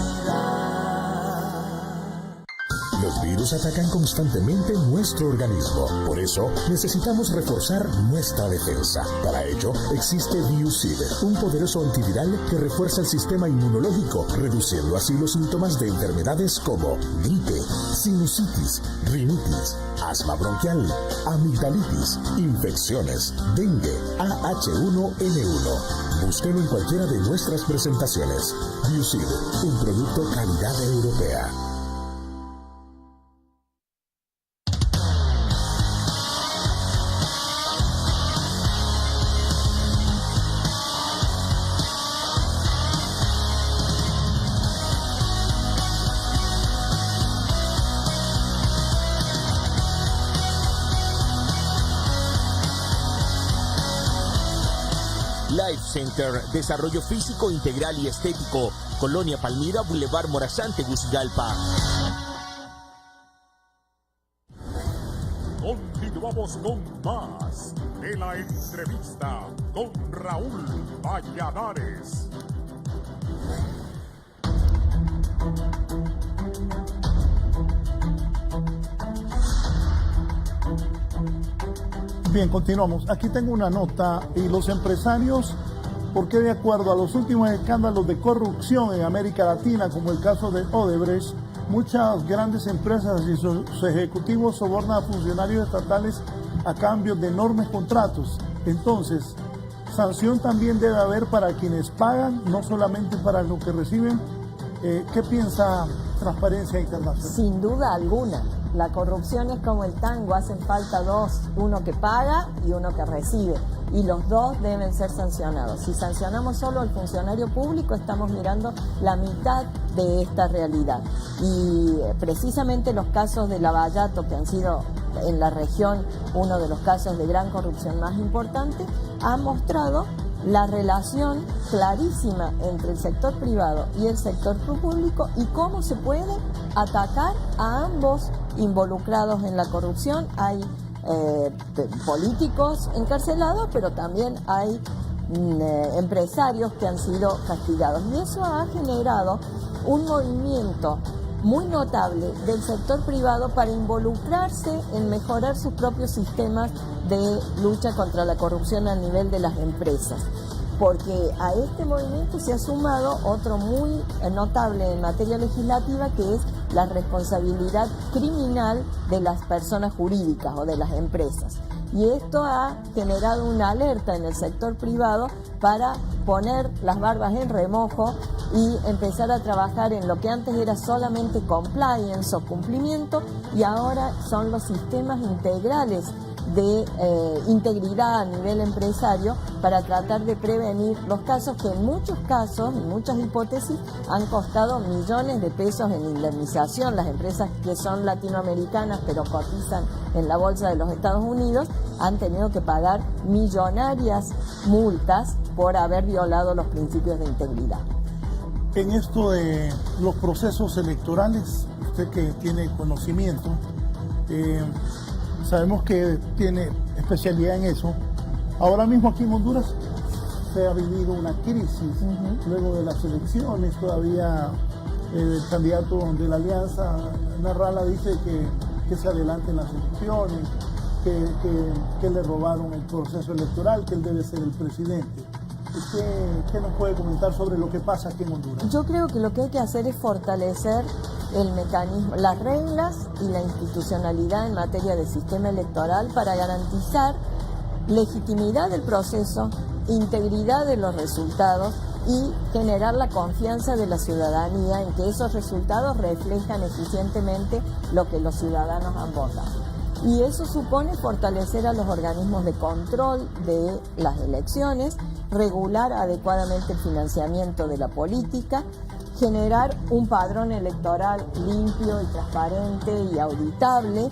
Los virus atacan constantemente nuestro organismo. Por eso, necesitamos reforzar nuestra defensa. Para ello, existe Biusid, un poderoso antiviral que refuerza el sistema inmunológico, reduciendo así los síntomas de enfermedades como gripe, sinusitis, rinitis, asma bronquial, amigdalitis, infecciones, dengue, AH1N1. Búsquelo en cualquiera de nuestras presentaciones. Biusid, un producto calidad europea. Life Center, Desarrollo Físico Integral y Estético, Colonia Palmira, Boulevard Morazán, Tegucigalpa. Continuamos con más de la entrevista con Raúl Valladares. Bien, continuamos. Aquí tengo una nota y los empresarios, porque de acuerdo a los últimos escándalos de corrupción en América Latina, como el caso de Odebrecht, muchas grandes empresas y sus ejecutivos sobornan a funcionarios estatales a cambio de enormes contratos. Entonces, sanción también debe haber para quienes pagan, no solamente para los que reciben. ¿Qué piensa Transparencia Internacional? Sin duda alguna. La corrupción es como el tango, hacen falta dos, uno que paga y uno que recibe, y los dos deben ser sancionados. Si sancionamos solo al funcionario público, estamos mirando la mitad de esta realidad. Y precisamente los casos de Lavallato, que han sido en la región uno de los casos de gran corrupción más importantes, han mostrado la relación clarísima entre el sector privado y el sector público y cómo se puede atacar a ambos involucrados en la corrupción. Hay políticos encarcelados, pero también hay empresarios que han sido castigados. Y eso ha generado un movimiento muy notable del sector privado para involucrarse en mejorar sus propios sistemas de lucha contra la corrupción a nivel de las empresas. Porque a este movimiento se ha sumado otro muy notable en materia legislativa, que es la responsabilidad criminal de las personas jurídicas o de las empresas. Y esto ha generado una alerta en el sector privado para poner las barbas en remojo y empezar a trabajar en lo que antes era solamente compliance o cumplimiento, y ahora son los sistemas integrales de integridad a nivel empresario para tratar de prevenir los casos que en muchos casos, en muchas hipótesis, han costado millones de pesos en indemnización. Las empresas que son latinoamericanas pero cotizan en la bolsa de los Estados Unidos han tenido que pagar millonarias multas por haber violado los principios de integridad. En esto de los procesos electorales, usted que tiene conocimiento, sabemos que tiene especialidad en eso. Ahora mismo aquí en Honduras se ha vivido una crisis luego de las elecciones. Todavía el candidato de la Alianza, Narrala, dice que se adelanten las elecciones, que le robaron el proceso electoral, que él debe ser el presidente. ¿Qué nos puede comentar sobre lo que pasa aquí en Honduras? Yo creo que lo que hay que hacer es fortalecer el mecanismo, las reglas y la institucionalidad en materia de sistema electoral para garantizar legitimidad del proceso, integridad de los resultados y generar la confianza de la ciudadanía en que esos resultados reflejan eficientemente lo que los ciudadanos han votado. Y eso supone fortalecer a los organismos de control de las elecciones, regular adecuadamente el financiamiento de la política, generar un padrón electoral limpio y transparente y auditable,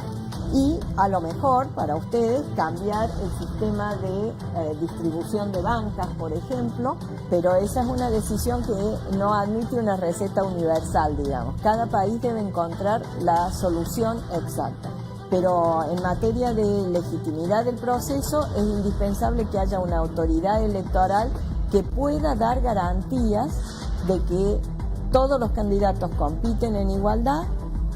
y a lo mejor para ustedes cambiar el sistema de distribución de bancas, por ejemplo, pero esa es una decisión que no admite una receta universal, digamos. Cada país debe encontrar la solución exacta. Pero en materia de legitimidad del proceso es indispensable que haya una autoridad electoral que pueda dar garantías de que todos los candidatos compiten en igualdad,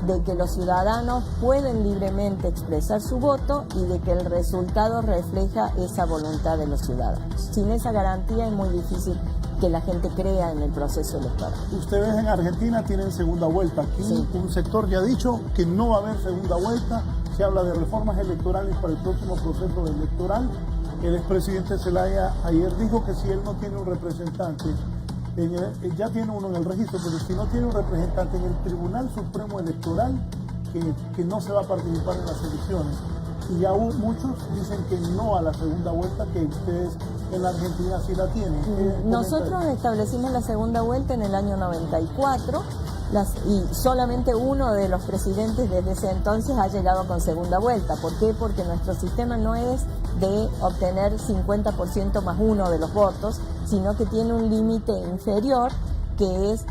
de que los ciudadanos pueden libremente expresar su voto y de que el resultado refleja esa voluntad de los ciudadanos. Sin esa garantía es muy difícil que la gente crea en el proceso electoral. Ustedes en Argentina tienen segunda vuelta. Aquí sí. Un sector ya ha dicho que no va a haber segunda vuelta. Se habla de reformas electorales para el próximo proceso electoral. El expresidente Zelaya ayer dijo que si él no tiene un representante, ya tiene uno en el registro, pero si no tiene un representante en el Tribunal Supremo Electoral, que no se va a participar en las elecciones. Y ya muchos dicen que no a la segunda vuelta, que ustedes en la Argentina sí la tienen. Nosotros establecimos la segunda vuelta en el año 94, y solamente uno de los presidentes desde ese entonces ha llegado con segunda vuelta. ¿Por qué? Porque nuestro sistema no es de obtener 50% más uno de los votos, sino que tiene un límite inferior, que es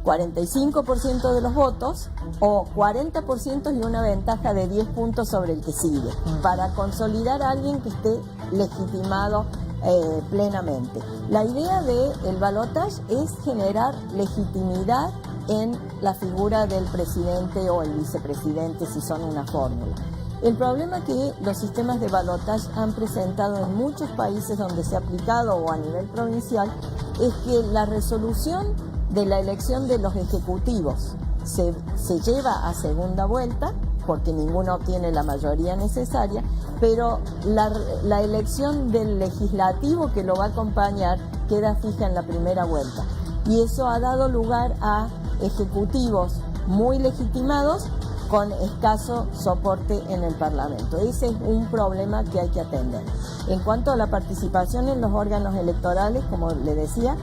45% de los votos o 40% y una ventaja de 10 puntos sobre el que sigue, para consolidar a alguien que esté legitimado plenamente. La idea del balotaje es generar legitimidad en la figura del presidente o el vicepresidente, si son una fórmula. El problema que los sistemas de balotaje han presentado en muchos países donde se ha aplicado o a nivel provincial es que la resolución de la elección de los ejecutivos se lleva a segunda vuelta porque ninguno obtiene la mayoría necesaria, pero la elección del legislativo que lo va a acompañar queda fija en la primera vuelta. Y eso ha dado lugar a ejecutivos muy legitimados con escaso soporte en el Parlamento. Ese es un problema que hay que atender. En cuanto a la participación en los órganos electorales, como le decía,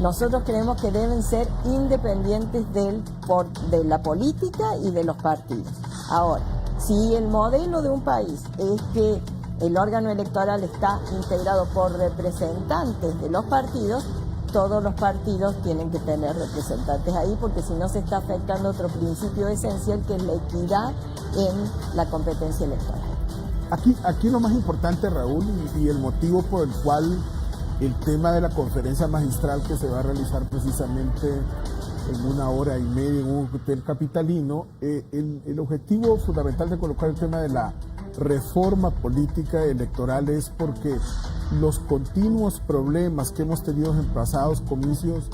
nosotros creemos que deben ser independientes de la política y de los partidos. Ahora, si el modelo de un país es que el órgano electoral está integrado por representantes de los partidos, todos los partidos tienen que tener representantes ahí, porque si no se está afectando otro principio esencial, que es la equidad en la competencia electoral. Aquí lo más importante, Raúl, y el motivo por el cual el tema de la conferencia magistral que se va a realizar precisamente en 1 hora y media en un hotel capitalino, el objetivo fundamental de colocar el tema de la reforma política electoral es porque los continuos problemas que hemos tenido en pasados comicios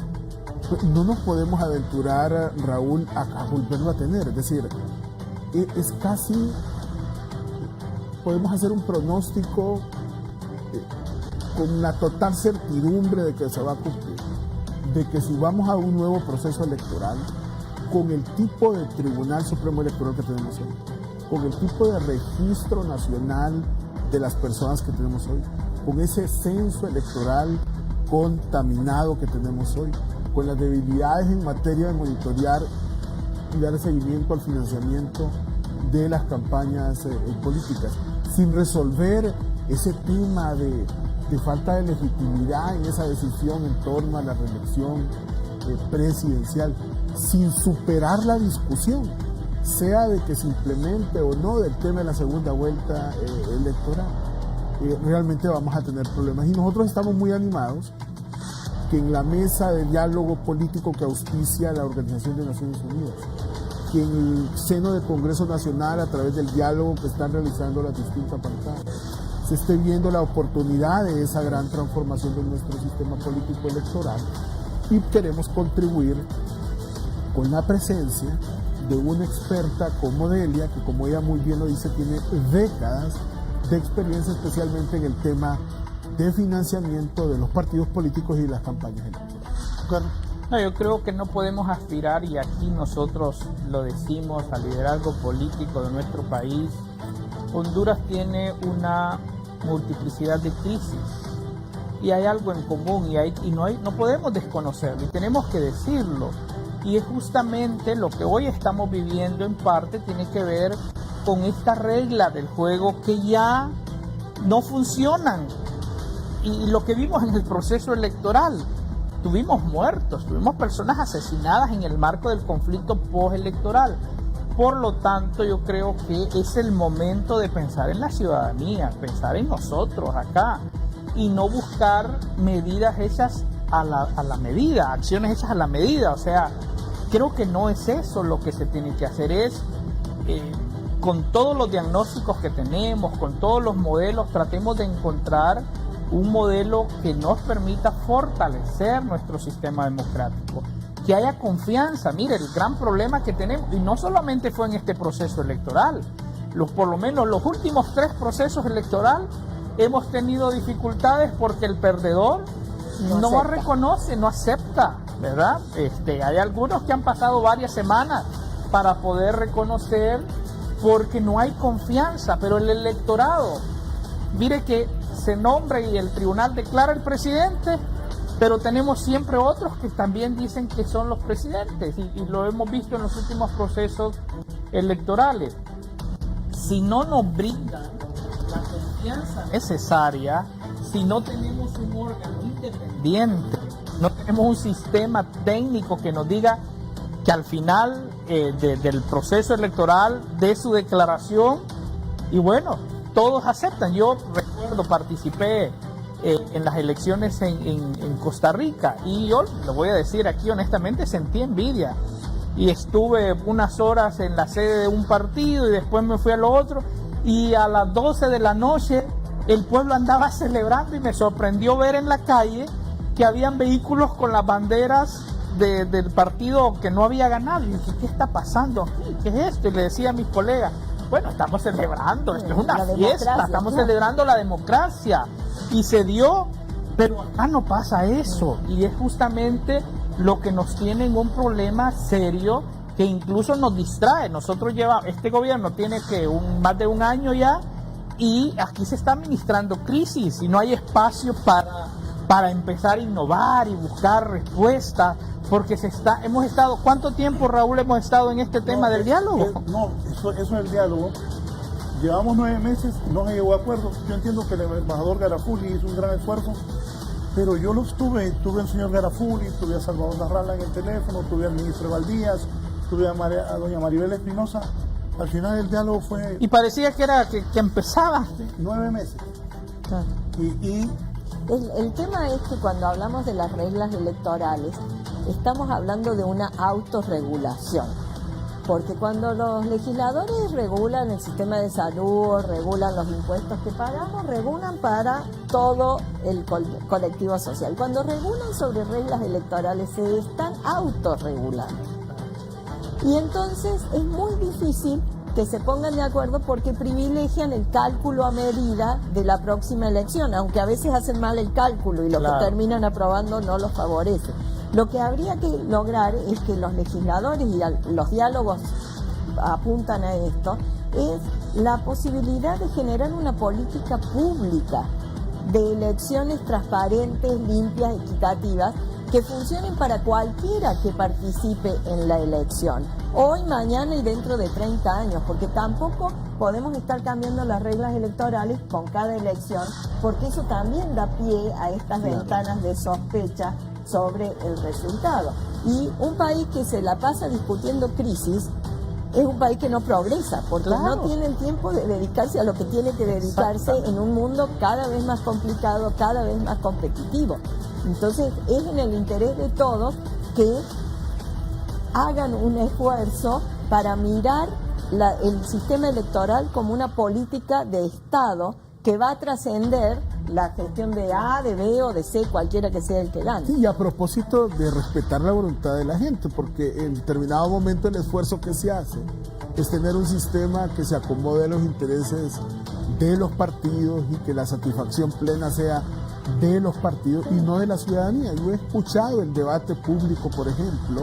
no nos podemos aventurar, Raúl, a volverlo a tener. Es decir, es casi, podemos hacer un pronóstico con la total certidumbre de que se va a cumplir, de que si vamos a un nuevo proceso electoral, con el tipo de Tribunal Supremo Electoral que tenemos hoy, con el tipo de registro nacional de las personas que tenemos hoy, con ese censo electoral contaminado que tenemos hoy, con las debilidades en materia de monitorear y dar seguimiento al financiamiento de las campañas políticas, sin resolver ese tema de falta de legitimidad en esa decisión en torno a la reelección presidencial, sin superar la discusión, sea de que se implemente o no del tema de la segunda vuelta electoral, realmente vamos a tener problemas. Y nosotros estamos muy animados que en la mesa de diálogo político que auspicia la Organización de Naciones Unidas, que en el seno del Congreso Nacional, a través del diálogo que están realizando las distintas bancadas, se esté viendo la oportunidad de esa gran transformación de nuestro sistema político electoral, y queremos contribuir con la presencia de una experta como Delia, que como ella muy bien lo dice, tiene décadas de experiencia especialmente en el tema de financiamiento de los partidos políticos y las campañas electorales. No, yo creo que no podemos aspirar, y aquí nosotros lo decimos, al liderazgo político de nuestro país. Honduras tiene una multiplicidad de crisis y hay algo en común y no podemos desconocerlo y tenemos que decirlo, y es justamente lo que hoy estamos viviendo. En parte tiene que ver con esta regla del juego que ya no funcionan, y lo que vimos en el proceso electoral. Tuvimos muertos, tuvimos personas asesinadas en el marco del conflicto postelectoral. Por lo tanto, yo creo que es el momento de pensar en la ciudadanía, pensar en nosotros acá, y no buscar medidas hechas a la medida, acciones hechas a la medida. O sea, creo que no es eso lo que se tiene que hacer. Es, con todos los diagnósticos que tenemos, con todos los modelos, tratemos de encontrar un modelo que nos permita fortalecer nuestro sistema democrático, que haya confianza. Mire, el gran problema que tenemos, y no solamente fue en este proceso electoral, por lo menos los últimos 3 procesos electorales hemos tenido dificultades porque el perdedor no reconoce, no acepta, ¿verdad? Hay algunos que han pasado varias semanas para poder reconocer, porque no hay confianza. Pero el electorado, mire que se nombra y el tribunal declara el presidente, pero tenemos siempre otros que también dicen que son los presidentes, y lo hemos visto en los últimos procesos electorales. Si no nos brindan la confianza necesaria, si no tenemos un órgano independiente, no tenemos un sistema técnico que nos diga que al final del proceso electoral dé su declaración, y bueno, todos aceptan. Yo recuerdo, participé en las elecciones en Costa Rica, y yo lo voy a decir aquí honestamente, sentí envidia, y estuve unas horas en la sede de un partido y después me fui a lo otro, y a las 12 de la noche el pueblo andaba celebrando, y me sorprendió ver en la calle que habían vehículos con las banderas del partido que no había ganado. Y dije, ¿qué está pasando aquí? ¿Qué es esto? Y le decía a mis colegas, bueno, estamos celebrando, esto es La una democracia, fiesta, estamos claro. celebrando la democracia. Y se dio, pero acá no pasa eso. Y es justamente lo que nos tiene en un problema serio que incluso nos distrae. Nosotros este gobierno tiene que más de un año ya, y aquí se está administrando crisis y no hay espacio para empezar a innovar y buscar respuestas, porque hemos estado, ¿cuánto tiempo, Raúl, hemos estado en este tema del diálogo? Eso es el diálogo. Llevamos 9 meses, no se llegó a acuerdo. Yo entiendo que el embajador Garafuli hizo un gran esfuerzo, pero yo tuve al señor Garafuli, tuve a Salvador Narrala en el teléfono, tuve al ministro Valdías, tuve a doña Maribel Espinosa. Al final el diálogo fue... Y parecía que era que empezaba. 9 meses. Claro. El tema es que cuando hablamos de las reglas electorales, estamos hablando de una autorregulación. Porque cuando los legisladores regulan el sistema de salud, regulan los impuestos que pagamos, regulan para todo el colectivo social. Cuando regulan sobre reglas electorales, se están autorregulando. Y entonces es muy difícil que se pongan de acuerdo porque privilegian el cálculo a medida de la próxima elección, aunque a veces hacen mal el cálculo y lo que terminan aprobando no los favorece. Lo que habría que lograr es que los legisladores y los diálogos apuntan a esto, es la posibilidad de generar una política pública de elecciones transparentes, limpias, equitativas, que funcionen para cualquiera que participe en la elección, hoy, mañana y dentro de 30 años, porque tampoco podemos estar cambiando las reglas electorales con cada elección, porque eso también da pie a estas ventanas de sospecha sobre el resultado. Y un país que se la pasa discutiendo crisis es un país que no progresa, porque no tiene el tiempo de dedicarse a lo que tiene que dedicarse en un mundo cada vez más complicado, cada vez más competitivo. Entonces es en el interés de todos que hagan un esfuerzo para mirar el sistema electoral como una política de Estado que va a trascender la gestión de A, de B o de C, cualquiera que sea el que gane. Sí, y a propósito de respetar la voluntad de la gente, porque en determinado momento el esfuerzo que se hace es tener un sistema que se acomode a los intereses de los partidos y que la satisfacción plena sea de los partidos y no de la ciudadanía. Yo he escuchado el debate público, por ejemplo,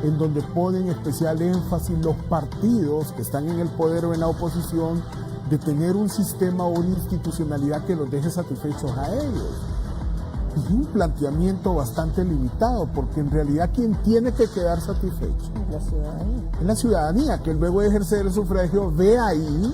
en donde ponen especial énfasis los partidos que están en el poder o en la oposición de tener un sistema o una institucionalidad que los deje satisfechos a ellos. Es un planteamiento bastante limitado, porque en realidad quien tiene que quedar satisfecho es la ciudadanía, que luego de ejercer el sufragio ve ahí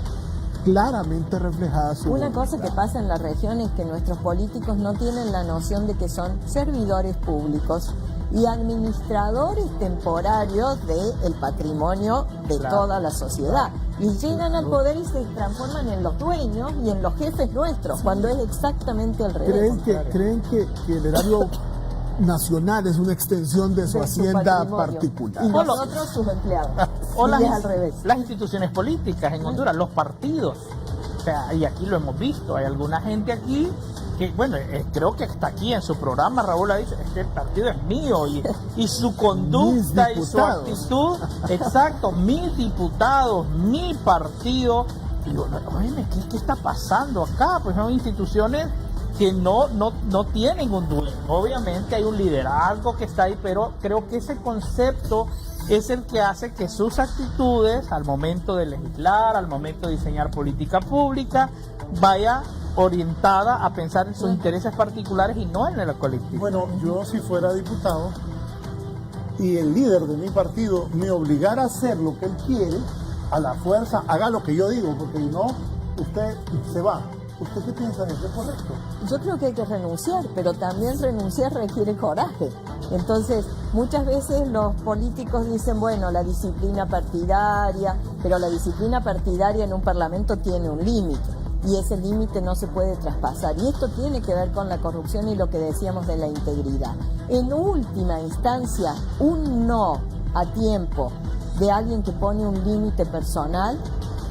claramente reflejada su Una voluntad. cosa que pasa en la región es que nuestros políticos no tienen la noción de que son servidores públicos y administradores temporarios del patrimonio de toda la sociedad. Y llegan al poder y se transforman en los dueños y en los jefes nuestros, cuando es exactamente al revés. ¿Creen que el erario nacional es una extensión de su hacienda particular? Y nosotros sus empleados. O Y es al revés. las instituciones políticas en Honduras, los partidos. O sea, y aquí lo hemos visto, hay alguna gente aquí que, bueno, creo que está aquí en su programa, Raúl ha dicho, este partido es mío y su conducta y su actitud, exacto, mis diputados, mi partido. Y digo, oye, ¿qué está pasando acá? Pues son instituciones que no tienen un dueño. Obviamente hay un liderazgo que está ahí, pero creo que ese concepto es el que hace que sus actitudes al momento de legislar, al momento de diseñar política pública, vaya orientada a pensar en sus intereses particulares y no en el colectivo. Bueno, yo si fuera diputado y el líder de mi partido me obligara a hacer lo que él quiere, a la fuerza, haga lo que yo digo, porque si no, usted se va. ¿Usted qué piensa de eso? ¿Es correcto? Yo creo que hay que renunciar, pero también renunciar requiere coraje. Entonces, muchas veces los políticos dicen, bueno, la disciplina partidaria, pero la disciplina partidaria en un parlamento tiene un límite. Y ese límite no se puede traspasar. Y esto tiene que ver con la corrupción y lo que decíamos de la integridad. En última instancia, un no a tiempo de alguien que pone un límite personal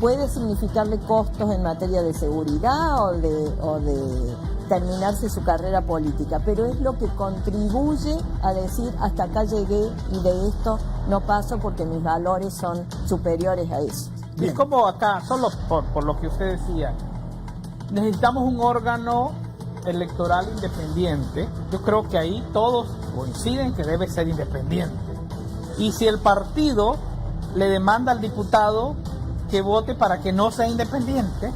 puede significarle costos en materia de seguridad o de terminarse su carrera política, pero es lo que contribuye a decir hasta acá llegué y de esto no paso porque mis valores son superiores a eso. Es como acá, solo por lo que usted decía, necesitamos un órgano electoral independiente. Yo creo que ahí todos coinciden que debe ser independiente. Y si el partido le demanda al diputado que vote para que no sea independiente,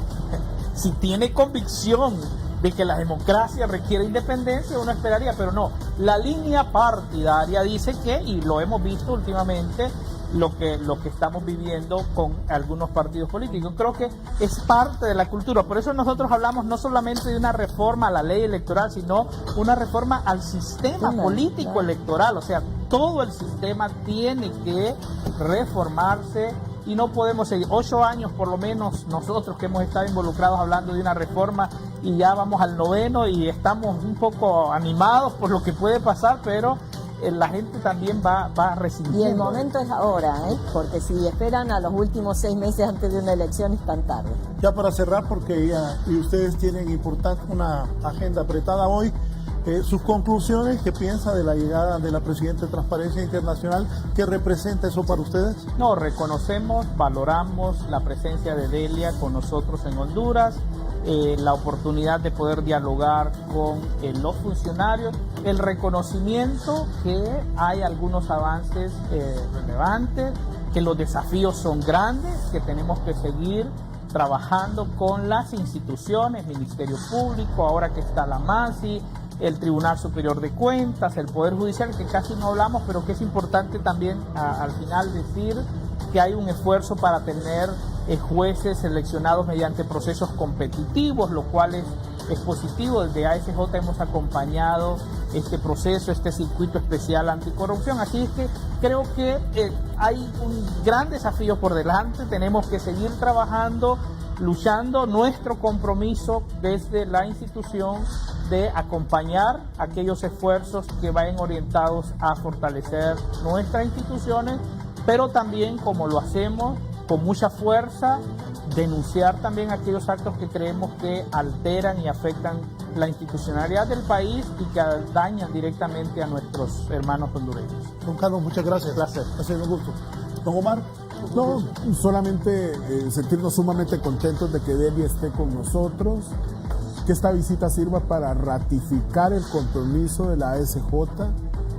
si tiene convicción de que la democracia requiere independencia, uno esperaría, pero no. La línea partidaria dice que, y lo hemos visto últimamente, lo que estamos viviendo con algunos partidos políticos. Creo que es parte de la cultura. Por eso nosotros hablamos no solamente de una reforma a la ley electoral, sino una reforma al sistema político electoral. O sea, todo el sistema tiene que reformarse y no podemos seguir 8 años por lo menos nosotros que hemos estado involucrados hablando de una reforma y ya vamos al 9º y estamos un poco animados por lo que puede pasar, pero la gente también va resintiendo. Y el momento es ahora, porque si esperan a los últimos 6 meses antes de una elección es tan tarde. Ya para cerrar, porque y ustedes tienen una agenda apretada hoy, sus conclusiones, ¿qué piensa de la llegada de la presidenta de Transparencia Internacional? ¿Qué representa eso para ustedes? No, reconocemos, valoramos la presencia de Delia con nosotros en Honduras, la oportunidad de poder dialogar con los funcionarios, el reconocimiento que hay algunos avances relevantes, que los desafíos son grandes, que tenemos que seguir trabajando con las instituciones, Ministerio Público, ahora que está la MASI, el Tribunal Superior de Cuentas, el Poder Judicial, que casi no hablamos, pero que es importante también al final decir que hay un esfuerzo para tener jueces seleccionados mediante procesos competitivos, lo cual es positivo. Desde ASJ hemos acompañado este proceso, este circuito especial anticorrupción, así es que creo que hay un gran desafío por delante, tenemos que seguir trabajando, luchando. Nuestro compromiso desde la institución de acompañar aquellos esfuerzos que vayan orientados a fortalecer nuestras instituciones, pero también, como lo hacemos con mucha fuerza, denunciar también aquellos actos que creemos que alteran y afectan la institucionalidad del país y que dañan directamente a nuestros hermanos hondureños. Don Carlos, muchas gracias. Placer. Ha sido un gusto. Don Omar. No, solamente sentirnos sumamente contentos de que Delia esté con nosotros, que esta visita sirva para ratificar el compromiso de la ASJ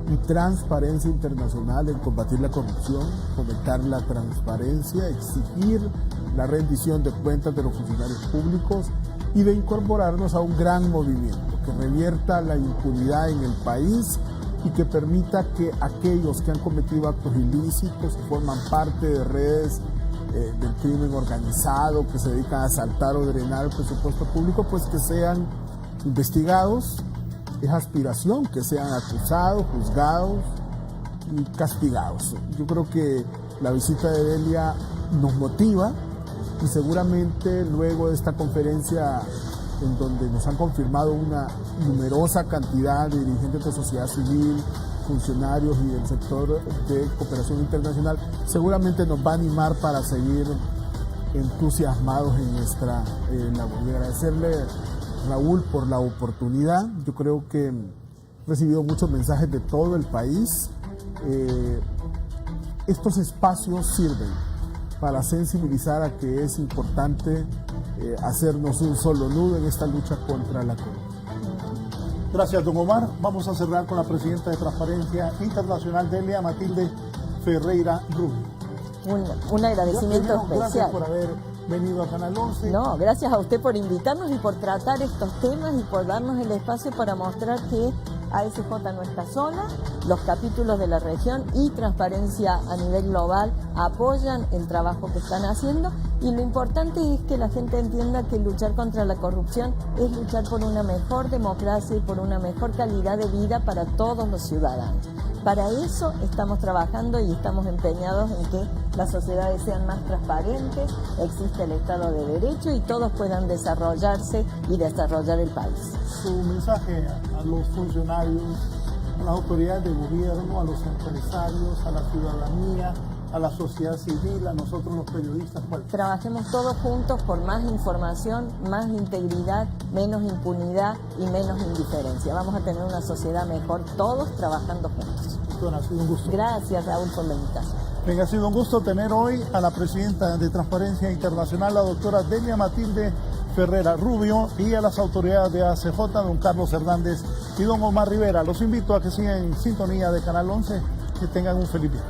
y Transparencia Internacional en combatir la corrupción, fomentar la transparencia, exigir la rendición de cuentas de los funcionarios públicos y de incorporarnos a un gran movimiento que revierta la impunidad en el país y que permita que aquellos que han cometido actos ilícitos, que forman parte de redes del crimen organizado, que se dedican a asaltar o drenar el presupuesto público, pues que sean investigados. Es aspiración que sean acusados, juzgados y castigados. Yo creo que la visita de Delia nos motiva y seguramente luego de esta conferencia en donde nos han confirmado una numerosa cantidad de dirigentes de sociedad civil, funcionarios y del sector de cooperación internacional, seguramente nos va a animar para seguir entusiasmados en nuestra labor. Y agradecerle, Raúl, por la oportunidad. Yo creo que he recibido muchos mensajes de todo el país. Estos espacios sirven para sensibilizar a que es importante hacernos un solo nudo en esta lucha contra la corrupción. Gracias, don Omar. Vamos a cerrar con la presidenta de Transparencia Internacional, Delia Matilde Ferreira Rubio. Un agradecimiento especial. Gracias por haber venido a Canal 11. No, gracias a usted por invitarnos y por tratar estos temas y por darnos el espacio para mostrar que ASJ no está sola, los capítulos de la región y Transparencia a nivel global apoyan el trabajo que están haciendo, y lo importante es que la gente entienda que luchar contra la corrupción es luchar por una mejor democracia y por una mejor calidad de vida para todos los ciudadanos. Para eso estamos trabajando y estamos empeñados en que las sociedades sean más transparentes, existe el Estado de Derecho y todos puedan desarrollarse y desarrollar el país. Su mensaje a los funcionarios, a las autoridades de gobierno, a los empresarios, a la ciudadanía, a la sociedad civil, a nosotros los periodistas. Trabajemos todos juntos por más información, más integridad, menos impunidad y menos indiferencia. Vamos a tener una sociedad mejor, todos trabajando juntos. Ha sido un gusto. Gracias, Raúl, por la invitación. Venga, ha sido un gusto tener hoy a la presidenta de Transparencia Internacional, la doctora Delia Matilde Ferrera Rubio, y a las autoridades de ACJ, don Carlos Hernández y don Omar Rivera. Los invito a que sigan en sintonía de Canal 11, que tengan un feliz día.